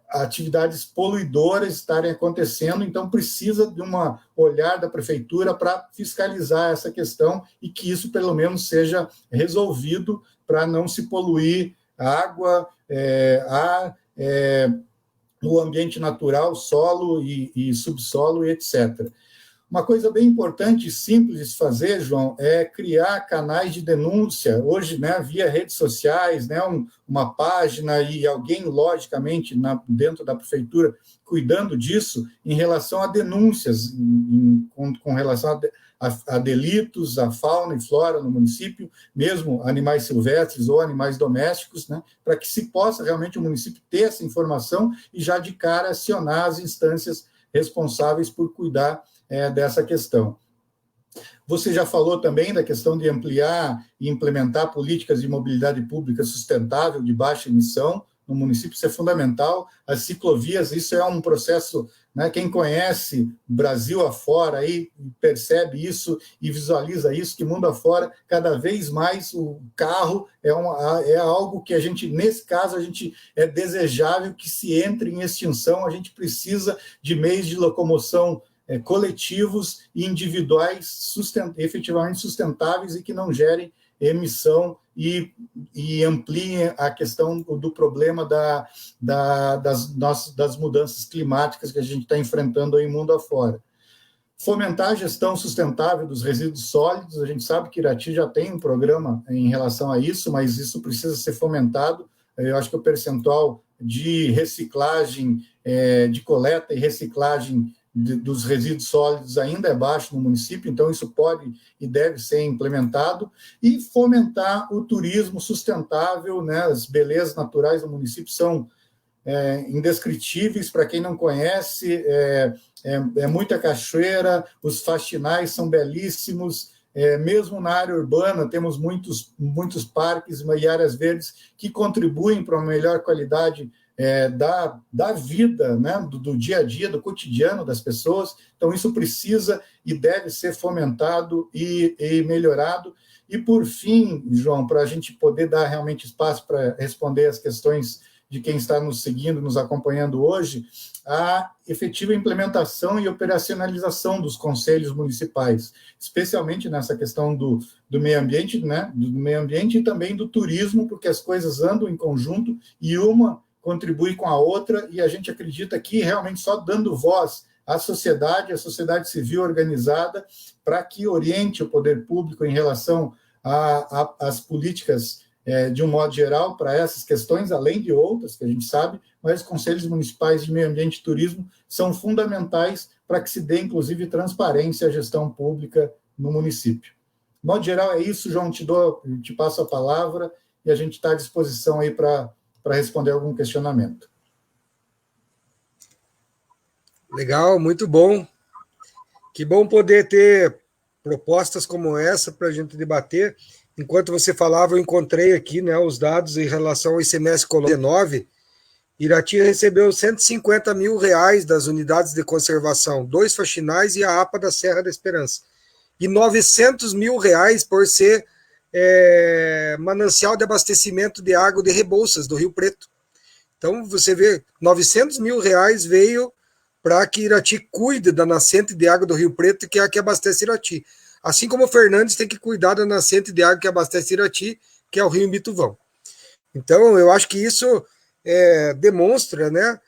atividades poluidoras estarem acontecendo, então precisa de um olhar da prefeitura para fiscalizar essa questão e que isso pelo menos seja resolvido para não se poluir água, ar, o ambiente natural, solo e subsolo, etc. Uma coisa bem importante e simples de se fazer, João, é criar canais de denúncia. Hoje, né, via redes sociais, né, uma página e alguém, logicamente, dentro da prefeitura, cuidando disso em relação a denúncias, com relação a delitos, a fauna e flora no município, mesmo animais silvestres ou animais domésticos, né, para que se possa realmente o município ter essa informação e já de cara acionar as instâncias responsáveis por cuidar dessa questão. Você já falou também da questão de ampliar e implementar políticas de mobilidade pública sustentável de baixa emissão no município, isso é fundamental. As ciclovias, isso é um processo, né, quem conhece Brasil afora aí percebe isso e visualiza isso, que mundo afora, cada vez mais o carro é algo que a gente, nesse caso, é desejável que se entre em extinção, a gente precisa de meios de locomoção coletivos e individuais efetivamente sustentáveis e que não gerem emissão e ampliem a questão do problema das mudanças climáticas que a gente está enfrentando aí mundo afora. Fomentar a gestão sustentável dos resíduos sólidos, a gente sabe que Irati já tem um programa em relação a isso, mas isso precisa ser fomentado. Eu acho que o percentual de reciclagem, de coleta e reciclagem dos resíduos sólidos ainda é baixo no município, então isso pode e deve ser implementado, e fomentar o turismo sustentável, né? As belezas naturais do município são indescritíveis, para quem não conhece, muita cachoeira, os faxinais são belíssimos, mesmo na área urbana temos muitos parques e áreas verdes que contribuem para uma melhor qualidade da vida, né, do dia a dia, do cotidiano das pessoas. Então, isso precisa e deve ser fomentado e melhorado. E, por fim, João, para a gente poder dar realmente espaço para responder as questões de quem está nos seguindo, nos acompanhando hoje, a efetiva implementação e operacionalização dos conselhos municipais, especialmente nessa questão do meio ambiente, né, do meio ambiente e também do turismo, porque as coisas andam em conjunto e uma contribui com a outra, e a gente acredita que realmente só dando voz à sociedade, a sociedade civil organizada, para que oriente o poder público em relação às políticas de um modo geral para essas questões, além de outras que a gente sabe, mas os conselhos municipais de meio ambiente e turismo são fundamentais para que se dê, inclusive, transparência à gestão pública no município. De modo geral, é isso, João, te passo a palavra e a gente está à disposição aí para responder algum questionamento. Legal, muito bom. Que bom poder ter propostas como essa para a gente debater enquanto você falava, eu encontrei aqui, né, os dados em relação ao ICMS Colônia 19. Irati recebeu R$ 150 mil das unidades de conservação, 2 faxinais e a APA da Serra da Esperança. E R$ 900 mil por ser manancial de abastecimento de água de Rebouças, do Rio Preto. Então, você vê, R$ 900 mil veio para que Irati cuide da nascente de água do Rio Preto, que é a que abastece Irati. Assim como o Fernandes tem que cuidar da nascente de água que abastece Irati, que é o Rio Mituvão. Então, eu acho que isso demonstra, né,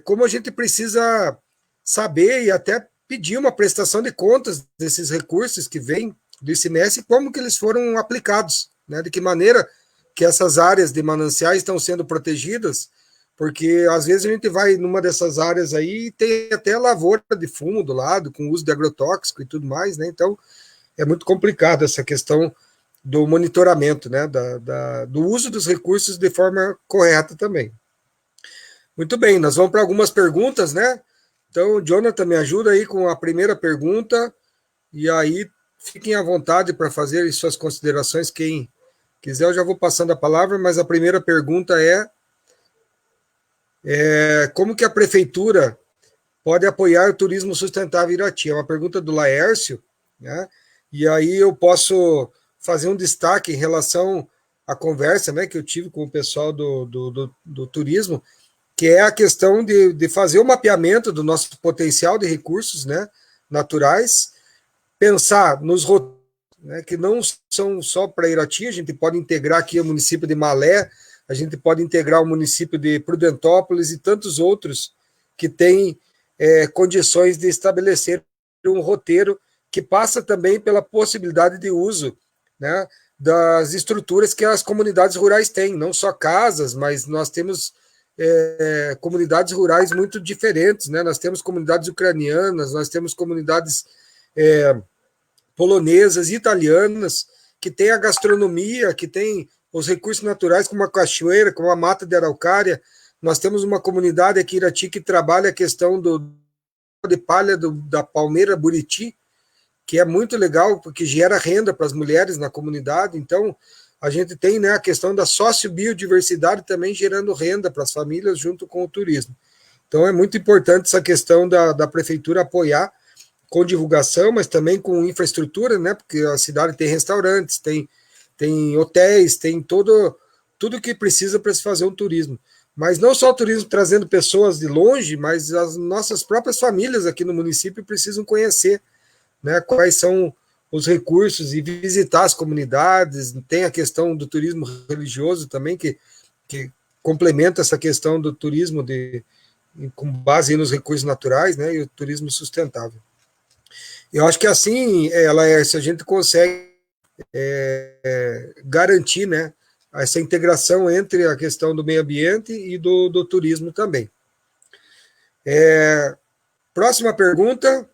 como a gente precisa saber e até pedir uma prestação de contas desses recursos que vêm do ICMS e como que eles foram aplicados, né, de que maneira que essas áreas de mananciais estão sendo protegidas, porque às vezes a gente vai numa dessas áreas aí e tem até lavoura de fumo do lado, com uso de agrotóxico e tudo mais, né, então é muito complicado essa questão do monitoramento, né, do uso dos recursos de forma correta também. Muito bem, nós vamos para algumas perguntas, né? Então, Jonathan, me ajuda aí com a primeira pergunta, e aí fiquem à vontade para fazer suas considerações. Quem quiser, eu já vou passando a palavra, mas a primeira pergunta é como que a prefeitura pode apoiar o turismo sustentável em Irati? É uma pergunta do Laércio, né? E aí eu posso fazer um destaque em relação à conversa, né, que eu tive com o pessoal do turismo, que é a questão de fazer o mapeamento do nosso potencial de recursos, né, naturais, pensar nos roteiros, né, que não são só para Irati, a gente pode integrar aqui o município de Malé, a gente pode integrar o município de Prudentópolis e tantos outros que têm condições de estabelecer um roteiro que passa também pela possibilidade de uso, né, das estruturas que as comunidades rurais têm, não só casas, mas nós temos comunidades rurais muito diferentes, né? Nós temos comunidades ucranianas, nós temos comunidades polonesas, italianas, que têm a gastronomia, que têm os recursos naturais, como a cachoeira, como a mata de araucária. Nós temos uma comunidade aqui em Irati que trabalha a questão de palha da palmeira buriti, que é muito legal, porque gera renda para as mulheres na comunidade. Então, a gente tem, né, a questão da sociobiodiversidade também gerando renda para as famílias junto com o turismo. Então, é muito importante essa questão da prefeitura apoiar com divulgação, mas também com infraestrutura, né, porque a cidade tem restaurantes, tem hotéis, tem tudo que precisa para se fazer um turismo. Mas não só o turismo trazendo pessoas de longe, mas as nossas próprias famílias aqui no município precisam conhecer, né, quais são os recursos e visitar as comunidades. Tem a questão do turismo religioso também, que complementa essa questão do turismo com base nos recursos naturais, né, e o turismo sustentável. Eu acho que assim, Laércio, a gente consegue garantir, né, essa integração entre a questão do meio ambiente e do turismo também. Próxima pergunta.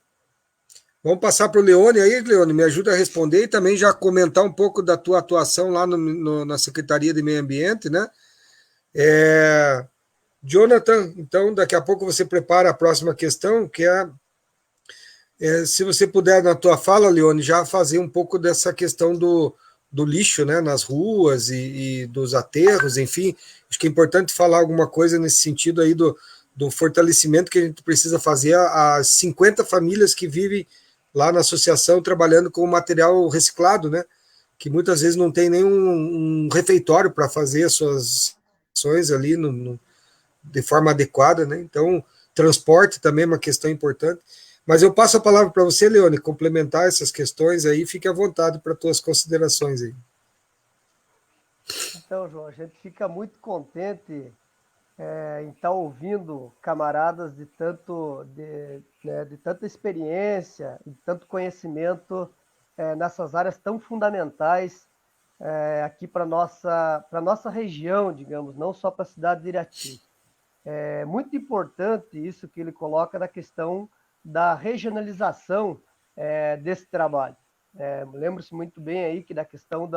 Vamos passar para o Leone aí, Leone, me ajuda a responder e também já comentar um pouco da tua atuação lá na Secretaria de Meio Ambiente, né? Jonathan, então, daqui a pouco você prepara a próxima questão, que se você puder, na tua fala, Leone, já fazer um pouco dessa questão do lixo, né, nas ruas e dos aterros, enfim, acho que é importante falar alguma coisa nesse sentido aí do fortalecimento que a gente precisa fazer às 50 famílias que vivem lá na associação trabalhando com material reciclado, né? Que muitas vezes não tem nenhum refeitório para fazer as suas ações ali de forma adequada, né? Então, transporte também é uma questão importante. Mas eu passo a palavra para você, Leone, complementar essas questões aí, fique à vontade para tuas considerações aí. Então, João, a gente fica muito contente em estar ouvindo camaradas de tanta experiência, de tanto conhecimento nessas áreas tão fundamentais aqui para a nossa região, digamos, não só para a cidade de Irati. É muito importante isso que ele coloca na questão da regionalização desse trabalho. Lembro-se muito bem aí que da questão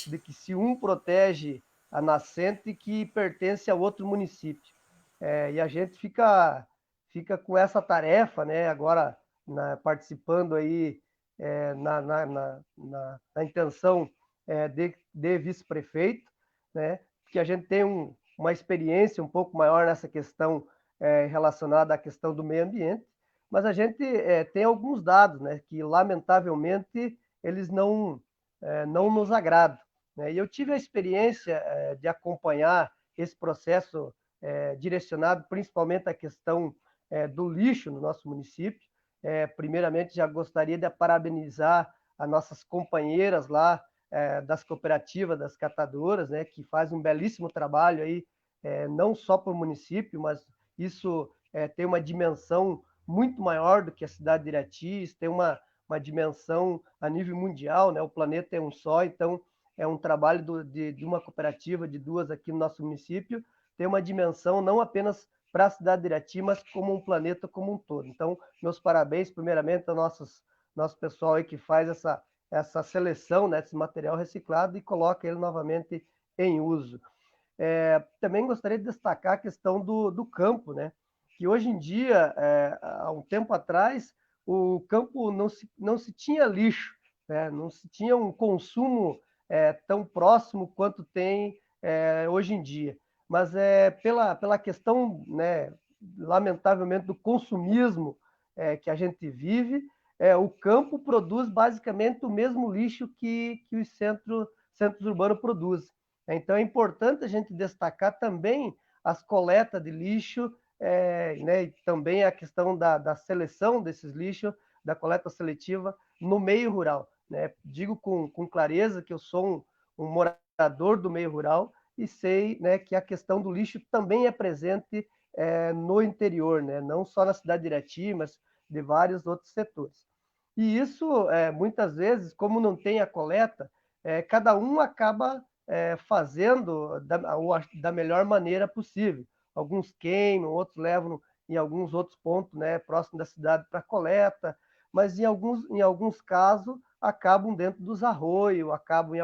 de que se um protege a nascente que pertence a outro município. E a gente fica com essa tarefa, né, agora participando aí na intenção de vice-prefeito, né, que a gente tem uma experiência um pouco maior nessa questão relacionada à questão do meio ambiente, mas a gente tem alguns dados, né, que lamentavelmente eles não nos agradam, né? E eu tive a experiência de acompanhar esse processo direcionado principalmente à questão do lixo no nosso município. Primeiramente, já gostaria de parabenizar as nossas companheiras lá das cooperativas, das catadoras, né, que fazem um belíssimo trabalho aí, não só para o município, mas isso tem uma dimensão muito maior do que a cidade de Irati, tem uma dimensão a nível mundial, né? O planeta é um só, então é um trabalho de uma cooperativa, de duas aqui no nosso município, tem uma dimensão não apenas para a cidade de Irati, mas como um planeta como um todo. Então, meus parabéns, primeiramente, ao nosso pessoal aí que faz essa seleção, né, desse material reciclado e coloca ele novamente em uso. Também gostaria de destacar a questão do campo, né? Que hoje em dia, há um tempo atrás, o campo não se tinha lixo, né? Não se tinha um consumo tão próximo quanto tem hoje em dia. Mas pela questão, né, lamentavelmente, do consumismo que a gente vive, o campo produz basicamente o mesmo lixo que os centros urbanos produzem. Então, é importante a gente destacar também as coletas de lixo, né, e também a questão da seleção desses lixos, da coleta seletiva no meio rural, né? Digo com clareza que eu sou um morador do meio rural e sei, né, que a questão do lixo também é presente no interior, né? Não só na cidade de Irati, mas de vários outros setores. E isso, muitas vezes, como não tem a coleta, cada um acaba fazendo da melhor maneira possível. Alguns queimam, outros levam em alguns outros pontos, né, próximo da cidade para coleta, mas em alguns casos acabam dentro dos arroios, acabam em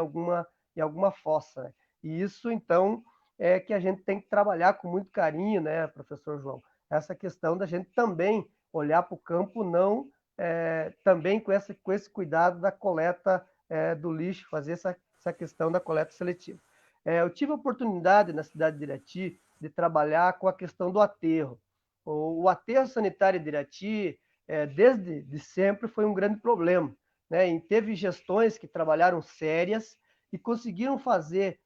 alguma fossa, né? E isso, então, é que a gente tem que trabalhar com muito carinho, né, professor João? Essa questão da gente também olhar para o campo, não também com esse cuidado da coleta do lixo, fazer essa questão da coleta seletiva. Eu tive a oportunidade na cidade de Irati de trabalhar com a questão do aterro. O aterro sanitário de Irati, desde sempre, foi um grande problema, né? E teve gestões que trabalharam sérias e conseguiram fazer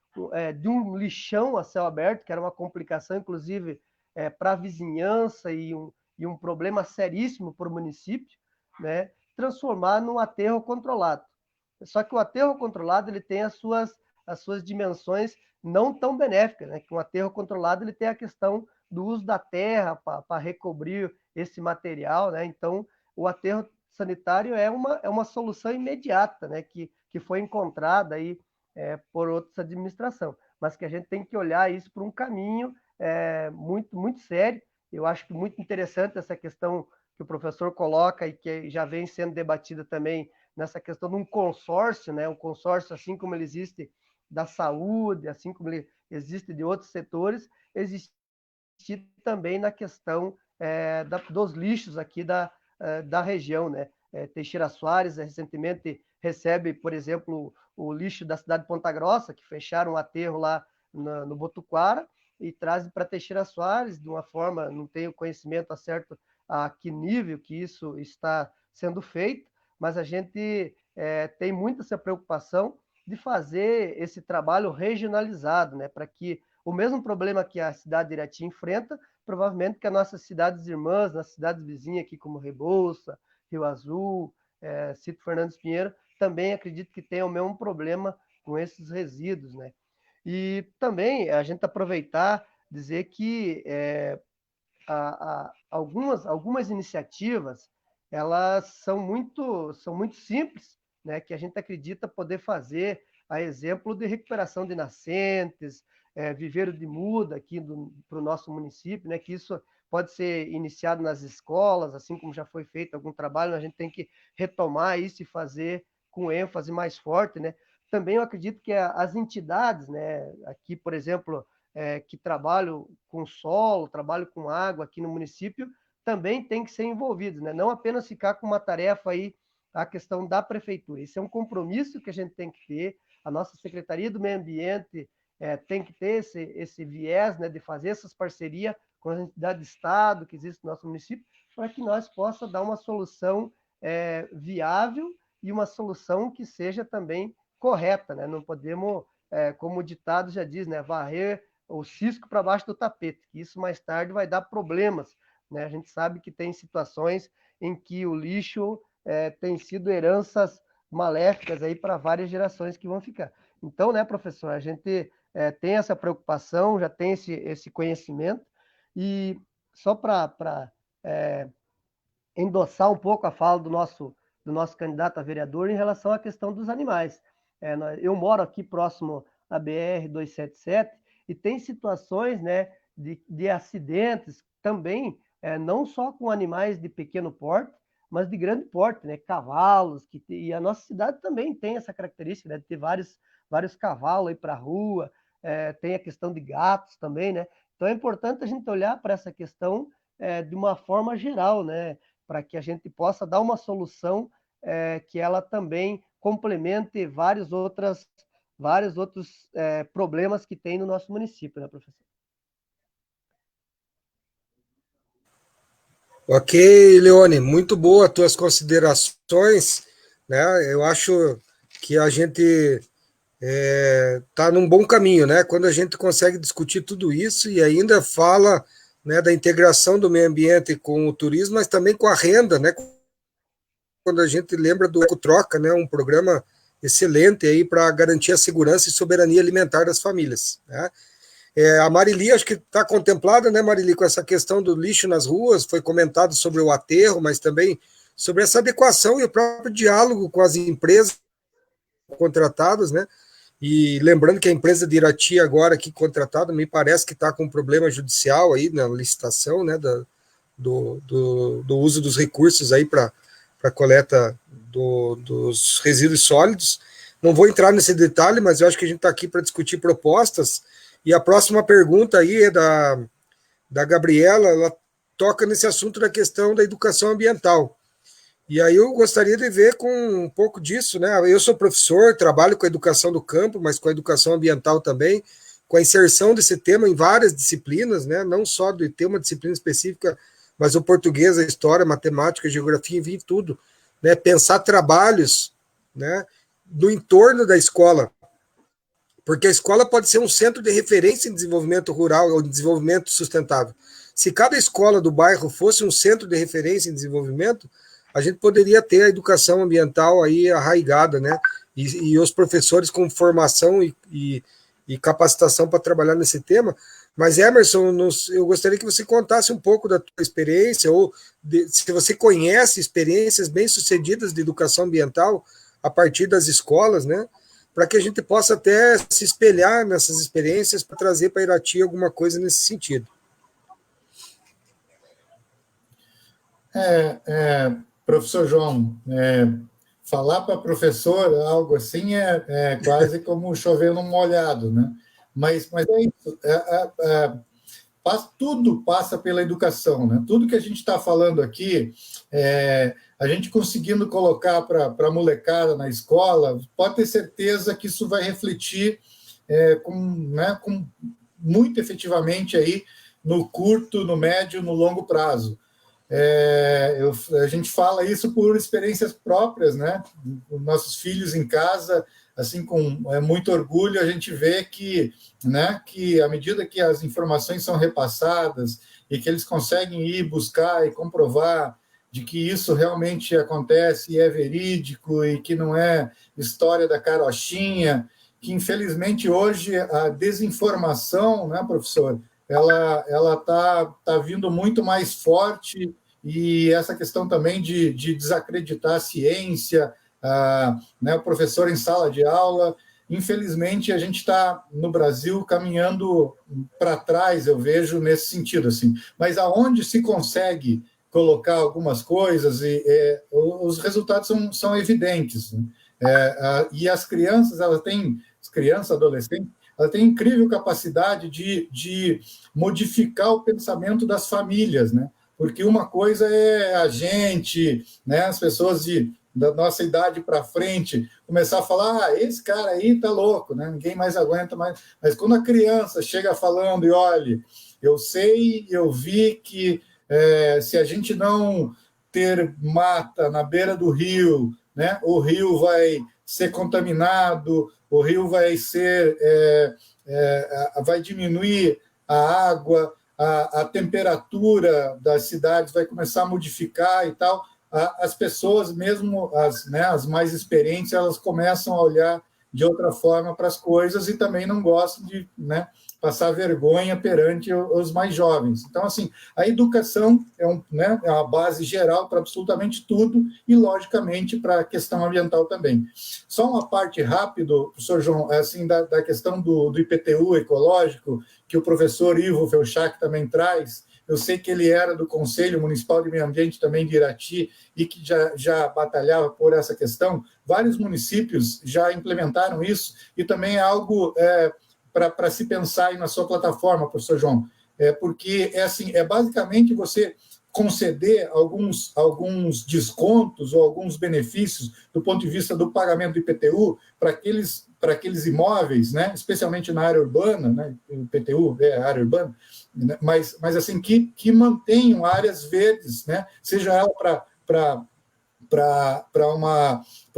de um lixão a céu aberto, que era uma complicação, inclusive, para a vizinhança e um problema seríssimo para o município, né? Transformar num aterro controlado. Só que o aterro controlado ele tem as suas dimensões não tão benéficas, né? Que um aterro controlado ele tem a questão do uso da terra para recobrir esse material, né? Então, o aterro sanitário é uma solução imediata, né? Que foi encontrada aí por outras administrações, mas que a gente tem que olhar isso por um caminho muito, muito sério. Eu acho que muito interessante essa questão que o professor coloca e que já vem sendo debatida também nessa questão de um consórcio, né? Um consórcio, assim como ele existe da saúde, assim como ele existe de outros setores, existe também na questão dos lixos aqui da região, né? Teixeira Soares recentemente recebe, por exemplo, o lixo da cidade de Ponta Grossa, que fecharam um aterro lá no Botuquara, e trazem para Teixeira Soares de uma forma, não tenho conhecimento certo a que nível que isso está sendo feito, mas a gente tem muita essa preocupação de fazer esse trabalho regionalizado, né, para que o mesmo problema que a cidade de Irati enfrenta, provavelmente que as nossas cidades irmãs, nas cidades vizinhas aqui como Rebouça, Rio Azul, Cito Fernandes Pinheiro, também acredito que tenham o mesmo problema com esses resíduos, né? E também a gente aproveitar, dizer que algumas iniciativas elas são muito simples, né, que a gente acredita poder fazer, a exemplo de recuperação de nascentes, viveiro de muda aqui para o nosso município, né, que isso pode ser iniciado nas escolas, assim como já foi feito algum trabalho, a gente tem que retomar isso e fazer com ênfase mais forte, né. Também eu acredito que as entidades, né, aqui, por exemplo, que trabalham com solo, trabalham com água aqui no município, também tem que ser envolvidos, né? Não apenas ficar com uma tarefa aí, a questão da prefeitura. Isso é um compromisso que a gente tem que ter. a nossa Secretaria do Meio Ambiente tem que ter esse viés, né, de fazer essas parcerias com as entidades de Estado que existem no nosso município, para que nós possa dar uma solução viável e uma solução que seja também correta, né? Não podemos, como o ditado já diz, né, varrer o cisco para baixo do tapete, que isso mais tarde vai dar problemas, né? A gente sabe que tem situações em que o lixo tem sido heranças maléficas aí para várias gerações que vão ficar. Então, né, professor, a gente tem essa preocupação, já tem esse conhecimento, e só para endossar um pouco a fala do nosso candidato a vereador em relação à questão dos animais. Eu moro aqui próximo à BR-277 e tem situações, né, de acidentes também, não só com animais de pequeno porte, mas de grande porte, né, cavalos, e a nossa cidade também tem essa característica, né, de ter vários cavalos aí para a rua, tem a questão de gatos também, né? Então é importante a gente olhar para essa questão de uma forma geral, né, para que a gente possa dar uma solução que ela também complemente vários outros problemas que tem no nosso município, né, professor? Ok, Leone, muito boa as tuas considerações, né? Eu acho que a gente está num bom caminho, né? Quando a gente consegue discutir tudo isso e ainda fala, né, da integração do meio ambiente com o turismo, mas também com a renda, né? Quando a gente lembra do Ecotroca, né, um programa excelente aí para garantir a segurança e soberania alimentar das famílias, né? A Marili, acho que está contemplada, né, Marili, com essa questão do lixo nas ruas, foi comentado sobre o aterro, mas também sobre essa adequação e o próprio diálogo com as empresas contratadas, né? E lembrando que a empresa de Irati agora aqui contratada, me parece que está com um problema judicial aí na licitação, né, do uso dos recursos aí para coleta dos resíduos sólidos. Não vou entrar nesse detalhe, mas eu acho que a gente está aqui para discutir propostas. E a próxima pergunta aí é da Gabriela, ela toca nesse assunto da questão da educação ambiental. E aí eu gostaria de ver com um pouco disso, né? Eu sou professor, trabalho com a educação do campo, mas com a educação ambiental também, com a inserção desse tema em várias disciplinas, né? Não só de ter uma disciplina específica, mas o português, a história, a matemática, a geografia, enfim, tudo, né? Pensar trabalhos, né, no entorno da escola, porque a escola pode ser um centro de referência em desenvolvimento rural ou desenvolvimento sustentável. Se cada escola do bairro fosse um centro de referência em desenvolvimento, a gente poderia ter a educação ambiental aí arraigada, né? E os professores com formação e capacitação para trabalhar nesse tema. Mas, Emerson, eu gostaria que você contasse um pouco da tua experiência, ou se você conhece experiências bem-sucedidas de educação ambiental a partir das escolas, né? Para que a gente possa até se espelhar nessas experiências para trazer para Irati alguma coisa nesse sentido. Professor João, falar para professor algo assim é quase como chover num molhado, né? Mas é isso, tudo passa pela educação, né? Tudo que a gente está falando aqui, a gente conseguindo colocar para a molecada na escola, pode ter certeza que isso vai refletir com muito efetivamente aí no curto, no médio, no longo prazo. A gente fala isso por experiências próprias, né? Nossos filhos em casa, assim, com muito orgulho, a gente vê que à medida que as informações são repassadas e que eles conseguem ir buscar e comprovar de que isso realmente acontece e é verídico e que não é história da carochinha, que infelizmente hoje a desinformação, né, professor, ela tá vindo muito mais forte, e essa questão também de desacreditar a ciência, né, o professor em sala de aula. Infelizmente, a gente está, no Brasil, caminhando para trás, eu vejo, nesse sentido. Assim. Mas aonde se consegue colocar algumas coisas, os resultados são evidentes. Né? E as crianças, adolescentes, ela tem incrível capacidade de modificar o pensamento das famílias, né? Porque uma coisa é a gente, né, as pessoas de da nossa idade para frente, começar a falar, esse cara aí tá louco, né? Ninguém mais aguenta mais. Mas quando a criança chega falando, e olha, eu sei, eu vi que se a gente não ter mata na beira do rio, né, o rio vai ser contaminado, o rio vai vai diminuir a água, a temperatura das cidades vai começar a modificar e tal. As pessoas, mesmo as mais experientes, elas começam a olhar de outra forma para as coisas e também não gostam de, né, passar vergonha perante os mais jovens. Então, assim, a educação é uma base geral para absolutamente tudo e, logicamente, para a questão ambiental também. Só uma parte rápido, professor João, assim, da questão do IPTU ecológico, que o professor Ivo Felchak também traz. Eu sei que ele era do Conselho Municipal de Meio Ambiente também de Irati e que já batalhava por essa questão. Vários municípios já implementaram isso e também é algo para se pensar aí na sua plataforma, professor João, porque basicamente você conceder alguns descontos ou alguns benefícios do ponto de vista do pagamento do IPTU para aqueles imóveis, né, especialmente na área urbana, né, o IPTU é a área urbana, mas assim, que mantenham áreas verdes, né, seja ela para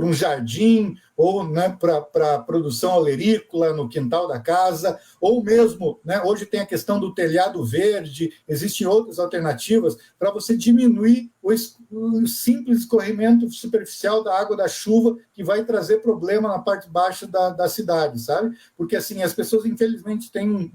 um jardim, ou, né, para produção olerícola no quintal da casa, ou mesmo, né, hoje tem a questão do telhado verde, existem outras alternativas para você diminuir o simples escorrimento superficial da água da chuva, que vai trazer problema na parte baixa da cidade, sabe? Porque, assim, as pessoas, infelizmente, têm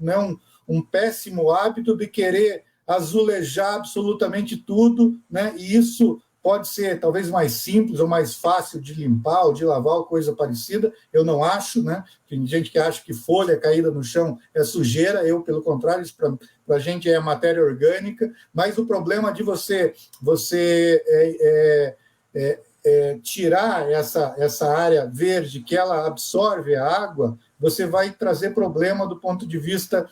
um péssimo hábito de querer azulejar absolutamente tudo, né, e isso pode ser talvez mais simples ou mais fácil de limpar ou de lavar ou coisa parecida, eu não acho, né? Tem gente que acha que folha caída no chão é sujeira, eu, pelo contrário, isso para a gente é matéria orgânica, mas o problema de você tirar essa área verde que ela absorve a água, você vai trazer problema do ponto de vista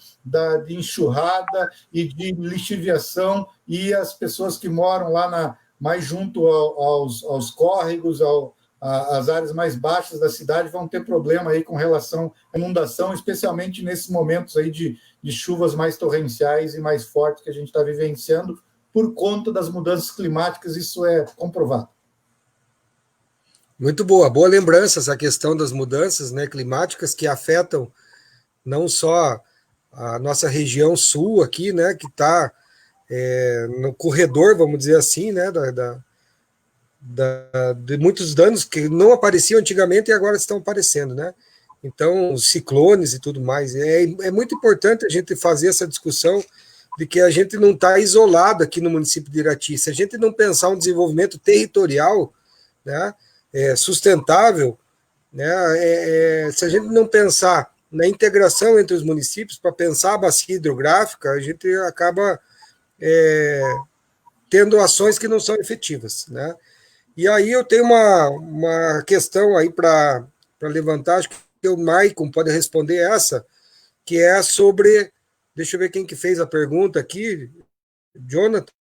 de enxurrada e de lixiviação, e as pessoas que moram lá mais junto aos córregos, às áreas mais baixas da cidade, vão ter problema aí com relação à inundação, especialmente nesses momentos aí de chuvas mais torrenciais e mais fortes que a gente está vivenciando por conta das mudanças climáticas, isso é comprovado. Muito boa lembrança essa questão das mudanças, né, climáticas que afetam não só a nossa região sul aqui, né, que está no corredor, vamos dizer assim, né, de muitos danos que não apareciam antigamente e agora estão aparecendo, né? Então, os ciclones e tudo mais. É muito importante a gente fazer essa discussão de que a gente não está isolado aqui no município de Irati. Se a gente não pensar um desenvolvimento territorial, né, sustentável, né, se a gente não pensar na integração entre os municípios para pensar a bacia hidrográfica, a gente acaba tendo ações que não são efetivas, né? E aí eu tenho uma questão aí para levantar, acho que o Maicon pode responder essa, que é sobre, deixa eu ver quem que fez a pergunta aqui, Jonathan,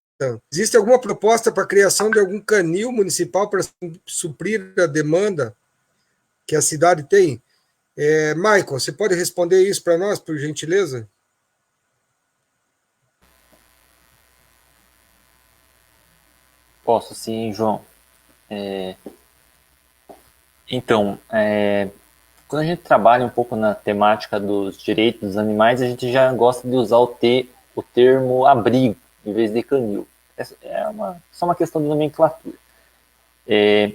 existe alguma proposta para a criação de algum canil municipal para suprir a demanda que a cidade tem? Maicon, você pode responder isso para nós, por gentileza? Posso sim, João. Então, quando a gente trabalha um pouco na temática dos direitos dos animais, a gente já gosta de usar o termo abrigo em vez de canil. Só uma questão de nomenclatura.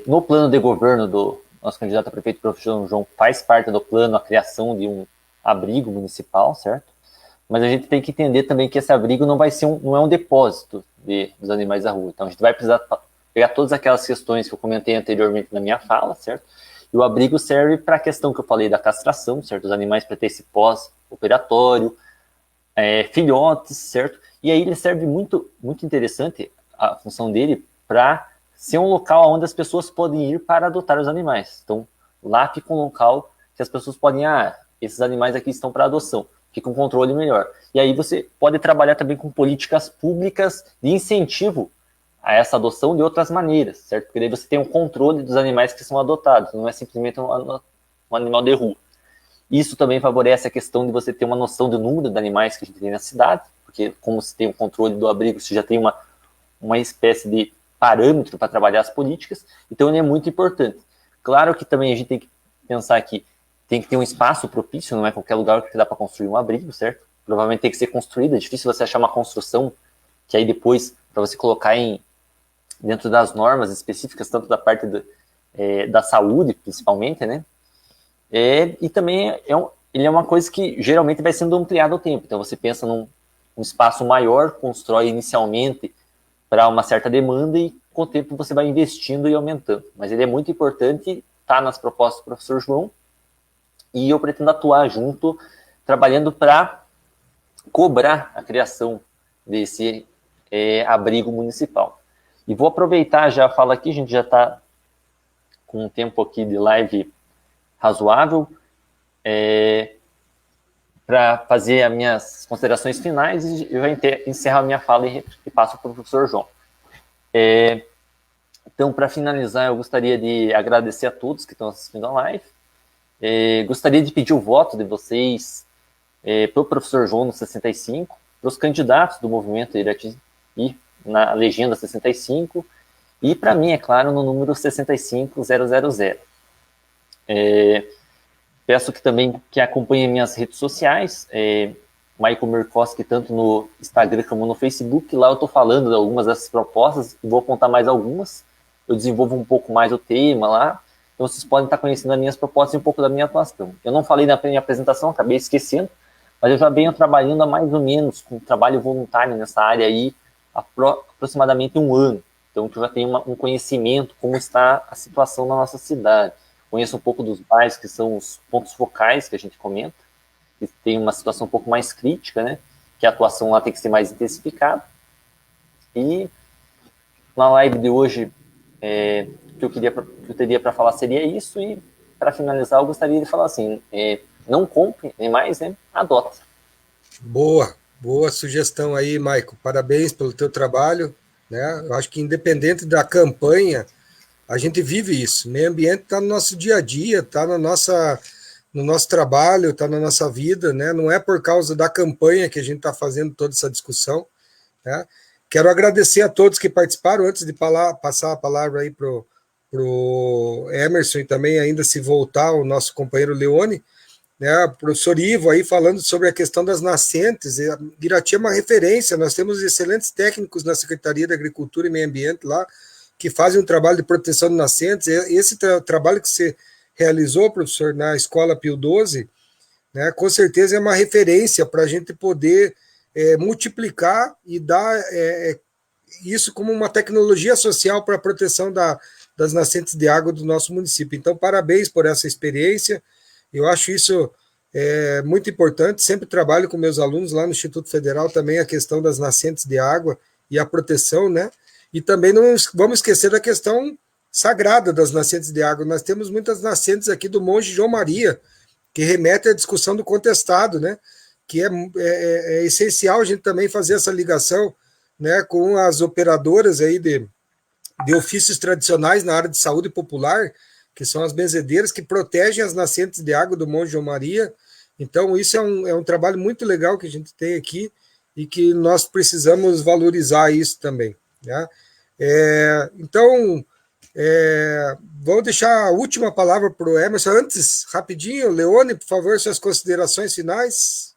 No plano de governo do nosso candidato a prefeito, o professor João, faz parte do plano a criação de um abrigo municipal, certo? Mas a gente tem que entender também que esse abrigo não é um depósito dos animais da rua. Então a gente vai precisar pegar todas aquelas questões que eu comentei anteriormente na minha fala, certo? E o abrigo serve para a questão que eu falei da castração, certo? Os animais para ter esse pós-operatório, filhotes, certo? E aí ele serve muito, muito interessante, a função dele, para ser um local onde as pessoas podem ir para adotar os animais. Então, lá fica um local que as pessoas podem, esses animais aqui estão para adoção, fica um controle melhor. E aí você pode trabalhar também com políticas públicas de incentivo a essa adoção de outras maneiras, certo? Porque daí você tem um controle dos animais que são adotados, não é simplesmente um animal de rua. Isso também favorece a questão de você ter uma noção do número de animais que a gente tem na cidade, porque como se tem o controle do abrigo, você já tem uma espécie de parâmetro para trabalhar as políticas, então ele é muito importante. Claro que também a gente tem que pensar que tem que ter um espaço propício, não é qualquer lugar que dá para construir um abrigo, certo? Provavelmente tem que ser construído, é difícil você achar uma construção que aí depois, para você colocar dentro das normas específicas, tanto da parte da saúde, principalmente, né? E também ele é uma coisa que geralmente vai sendo ampliado ao tempo. Então você pensa num espaço maior, constrói inicialmente para uma certa demanda e com o tempo você vai investindo e aumentando. Mas ele é muito importante, está nas propostas do professor João, e eu pretendo atuar junto, trabalhando para cobrar a criação desse abrigo municipal. E vou aproveitar, já falo aqui, a gente já está com um tempo aqui de live razoável, para fazer as minhas considerações finais, e eu já encerro a minha fala e passo para o professor João. Então, para finalizar, eu gostaria de agradecer a todos que estão assistindo a live. Gostaria de pedir o voto de vocês para o professor João no 65, para os candidatos do movimento Irati e na legenda 65, e para mim, é claro, no número 65000. Peço que também que acompanhem minhas redes sociais, Michael Mirkowski, tanto no Instagram como no Facebook. Lá eu estou falando de algumas dessas propostas e vou apontar mais algumas. Eu desenvolvo um pouco mais o tema lá, então vocês podem estar conhecendo as minhas propostas e um pouco da minha atuação. Eu não falei na minha apresentação, acabei esquecendo, mas eu já venho trabalhando há mais ou menos com trabalho voluntário nessa área aí há aproximadamente 1 ano. Então eu já tenho um conhecimento como está a situação na nossa cidade. Conheço um pouco dos bairros que são os pontos focais que a gente comenta, que tem uma situação um pouco mais crítica, né? Que a atuação lá tem que ser mais intensificada. E na live de hoje, que eu teria para falar seria isso. E para finalizar, eu gostaria de falar assim: não compre nem mais, né? Adota. Boa sugestão aí, Maico. Parabéns pelo teu trabalho, né? Eu acho que independente da campanha, a gente vive isso. Meio ambiente está no nosso dia a dia, está no nosso trabalho, está na nossa vida, né? Não é por causa da campanha que a gente está fazendo toda essa discussão, né? Quero agradecer a todos que participaram. Antes de passar a palavra aí para o Emerson e também ainda se voltar o nosso companheiro Leone, né? O professor Ivo aí falando sobre a questão das nascentes. Irati é uma referência, nós temos excelentes técnicos na Secretaria da Agricultura e Meio Ambiente lá, que fazem um trabalho de proteção de nascentes. Esse trabalho que você realizou, professor, na Escola Pio XII, né, com certeza é uma referência para a gente poder multiplicar e dar isso como uma tecnologia social para a proteção das nascentes de água do nosso município. Então, parabéns por essa experiência. Eu acho isso muito importante. Sempre trabalho com meus alunos lá no Instituto Federal também a questão das nascentes de água e a proteção, né? E também não vamos esquecer da questão sagrada das nascentes de água. Nós temos muitas nascentes aqui do Monte João Maria, que remete à discussão do contestado, né? Que é essencial a gente também fazer essa ligação, né, com as operadoras aí de ofícios tradicionais na área de saúde popular, que são as benzedeiras, que protegem as nascentes de água do Monte João Maria. Então, isso é um trabalho muito legal que a gente tem aqui e que nós precisamos valorizar isso também, né? Então, vou deixar a última palavra para o Emerson. Antes, rapidinho, Leone, por favor, suas considerações finais.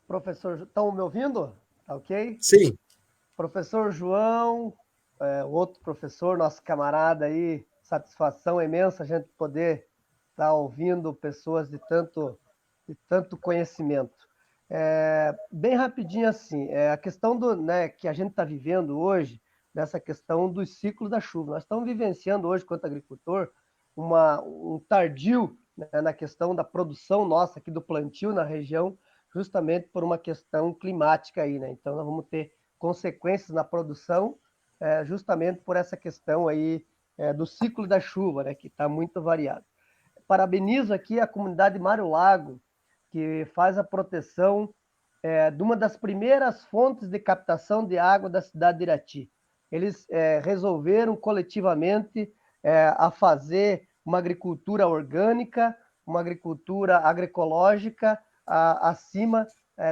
Professor, estão me ouvindo? Tá ok? Sim. Professor João, outro professor, nosso camarada aí, satisfação imensa a gente poder estar ouvindo pessoas de tanto conhecimento. Bem rapidinho assim, a questão que a gente está vivendo hoje, nessa questão dos ciclos da chuva. Nós estamos vivenciando hoje, quanto agricultor, um tardio, né, na questão da produção nossa aqui do plantio na região, justamente por uma questão climática aí, né? Então nós vamos ter consequências na produção, justamente por essa questão aí do ciclo da chuva, né, que está muito variado. Parabenizo aqui a comunidade Mário Lago, que faz a proteção de uma das primeiras fontes de captação de água da cidade de Irati. Eles resolveram coletivamente a fazer uma agricultura orgânica, uma agricultura agroecológica acima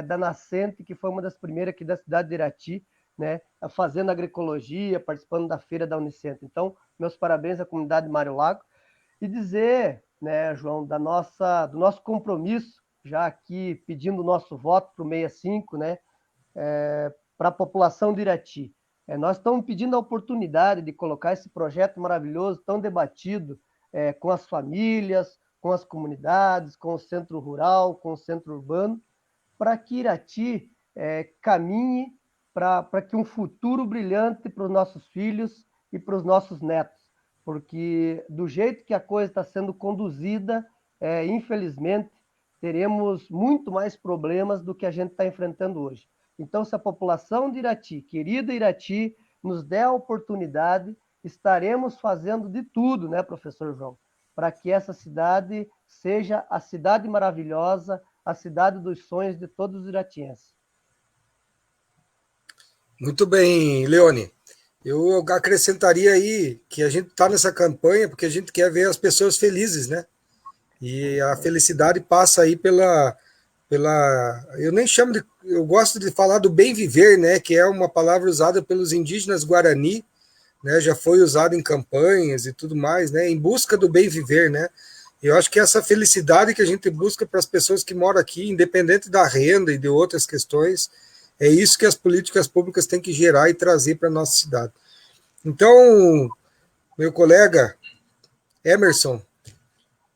da nascente, que foi uma das primeiras aqui da cidade de Irati, né, fazendo agroecologia, participando da feira da Unicentro. Então, meus parabéns à comunidade Mário Lago. E dizer, né, João, do nosso compromisso, já aqui pedindo o nosso voto para o 65, né, para a população de Irati. Nós estamos pedindo a oportunidade de colocar esse projeto maravilhoso, tão debatido, com as famílias, com as comunidades, com o centro rural, com o centro urbano, para que Irati caminhe para que um futuro brilhante para os nossos filhos e para os nossos netos. Porque do jeito que a coisa está sendo conduzida, infelizmente, teremos muito mais problemas do que a gente está enfrentando hoje. Então, se a população de Irati, querida Irati, nos der a oportunidade, estaremos fazendo de tudo, né, professor João, para que essa cidade seja a cidade maravilhosa, a cidade dos sonhos de todos os iratienses. Muito bem, Leone. Eu acrescentaria aí que a gente está nessa campanha porque a gente quer ver as pessoas felizes, né? E a felicidade passa aí eu nem chamo de, eu gosto de falar do bem viver, né? Que é uma palavra usada pelos indígenas Guarani, né? Já foi usada em campanhas e tudo mais, né? Em busca do bem viver, né? Eu acho que essa felicidade que a gente busca para as pessoas que moram aqui, independente da renda e de outras questões, é isso que as políticas públicas têm que gerar e trazer para a nossa cidade. Então, meu colega Emerson,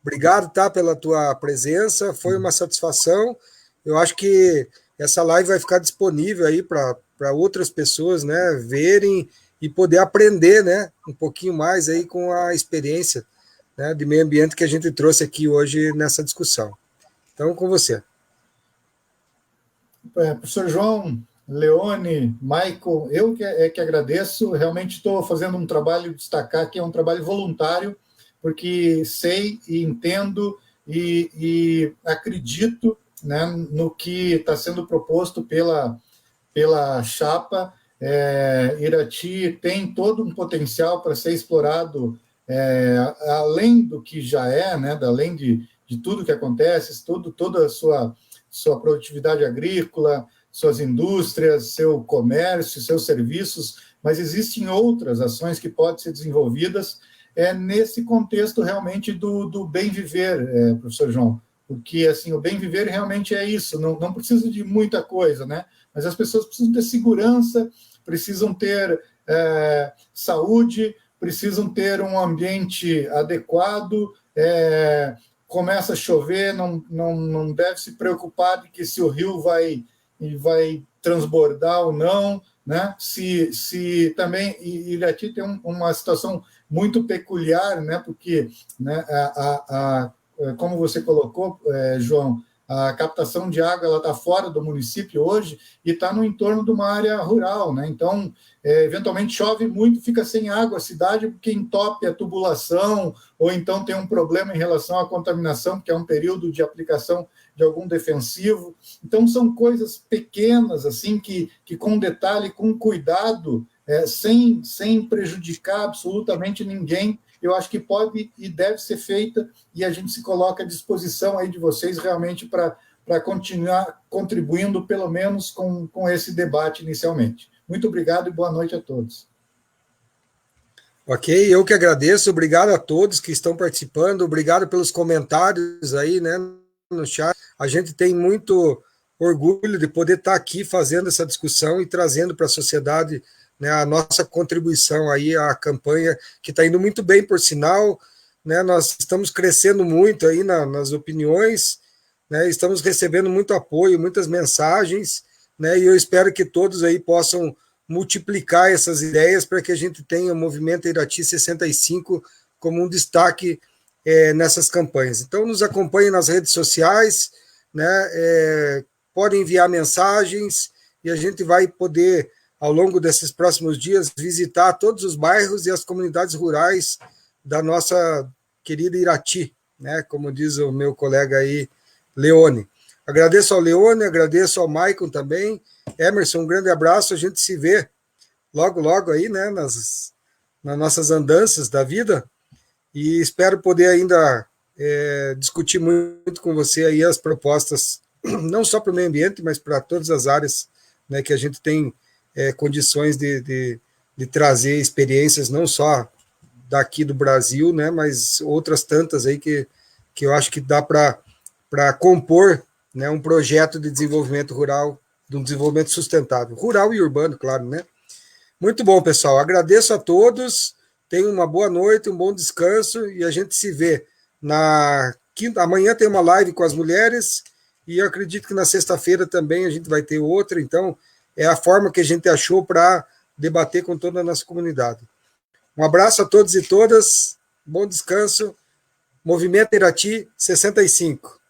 obrigado, tá, pela tua presença, foi uma satisfação. Eu acho que essa live vai ficar disponível aí para outras pessoas, né, verem e poder aprender, né, um pouquinho mais aí com a experiência, né, de meio ambiente que a gente trouxe aqui hoje nessa discussão. Então, com você. Professor João, Leone, Michael, eu que agradeço, realmente estou fazendo um trabalho, destacar que é um trabalho voluntário, porque sei e entendo e acredito, né, no que está sendo proposto pela chapa. Irati tem todo um potencial para ser explorado, além do que já né, além de tudo que acontece, toda a sua produtividade agrícola, suas indústrias, seu comércio, seus serviços, mas existem outras ações que podem ser desenvolvidas nesse contexto realmente do bem viver, professor João, porque assim, o bem viver realmente é isso, não precisa de muita coisa, né? Mas as pessoas precisam ter segurança, precisam ter saúde, precisam ter um ambiente adequado, começa a chover, não deve se preocupar de que se o rio vai transbordar ou não, né? Se também Irati tem uma situação muito peculiar, né? Porque, né, como você colocou, João, a captação de água ela está fora do município hoje e está no entorno de uma área rural, né? Então, eventualmente chove muito, fica sem água a cidade porque entope a tubulação, ou então tem um problema em relação à contaminação, que é um período de aplicação de algum defensivo. Então, são coisas pequenas, assim, que com detalhe, com cuidado, sem prejudicar absolutamente ninguém, eu acho que pode e deve ser feita, e a gente se coloca à disposição aí de vocês realmente para continuar contribuindo, pelo menos com esse debate inicialmente. Muito obrigado e boa noite a todos. Ok, eu que agradeço, obrigado a todos que estão participando, obrigado pelos comentários aí, né, no chat. A gente tem muito orgulho de poder estar aqui fazendo essa discussão e trazendo para a sociedade, né, a nossa contribuição aí à campanha, que está indo muito bem, por sinal, né, nós estamos crescendo muito aí nas opiniões, né, estamos recebendo muito apoio, muitas mensagens, né, e eu espero que todos aí possam multiplicar essas ideias para que a gente tenha o movimento Irati 65 como um destaque nessas campanhas. Então, nos acompanhem nas redes sociais, né, podem enviar mensagens e a gente vai poder, ao longo desses próximos dias, visitar todos os bairros e as comunidades rurais da nossa querida Irati, né, como diz o meu colega aí, Leone. Agradeço ao Leone, agradeço ao Maicon também. Emerson, um grande abraço. A gente se vê logo, logo aí, né, nas nossas andanças da vida. E espero poder ainda discutir muito com você aí as propostas, não só para o meio ambiente, mas para todas as áreas, né, que a gente tem condições de trazer experiências, não só daqui do Brasil, né, mas outras tantas aí que eu acho que dá para compor, né, um projeto de desenvolvimento rural, de um desenvolvimento sustentável, rural e urbano, claro, né? Muito bom, pessoal. Agradeço a todos. Tenham uma boa noite, um bom descanso e a gente se vê na quinta. Amanhã tem uma live com as mulheres e eu acredito que na sexta-feira também a gente vai ter outra. Então, é a forma que a gente achou para debater com toda a nossa comunidade. Um abraço a todos e todas. Bom descanso. Movimento Irati 65.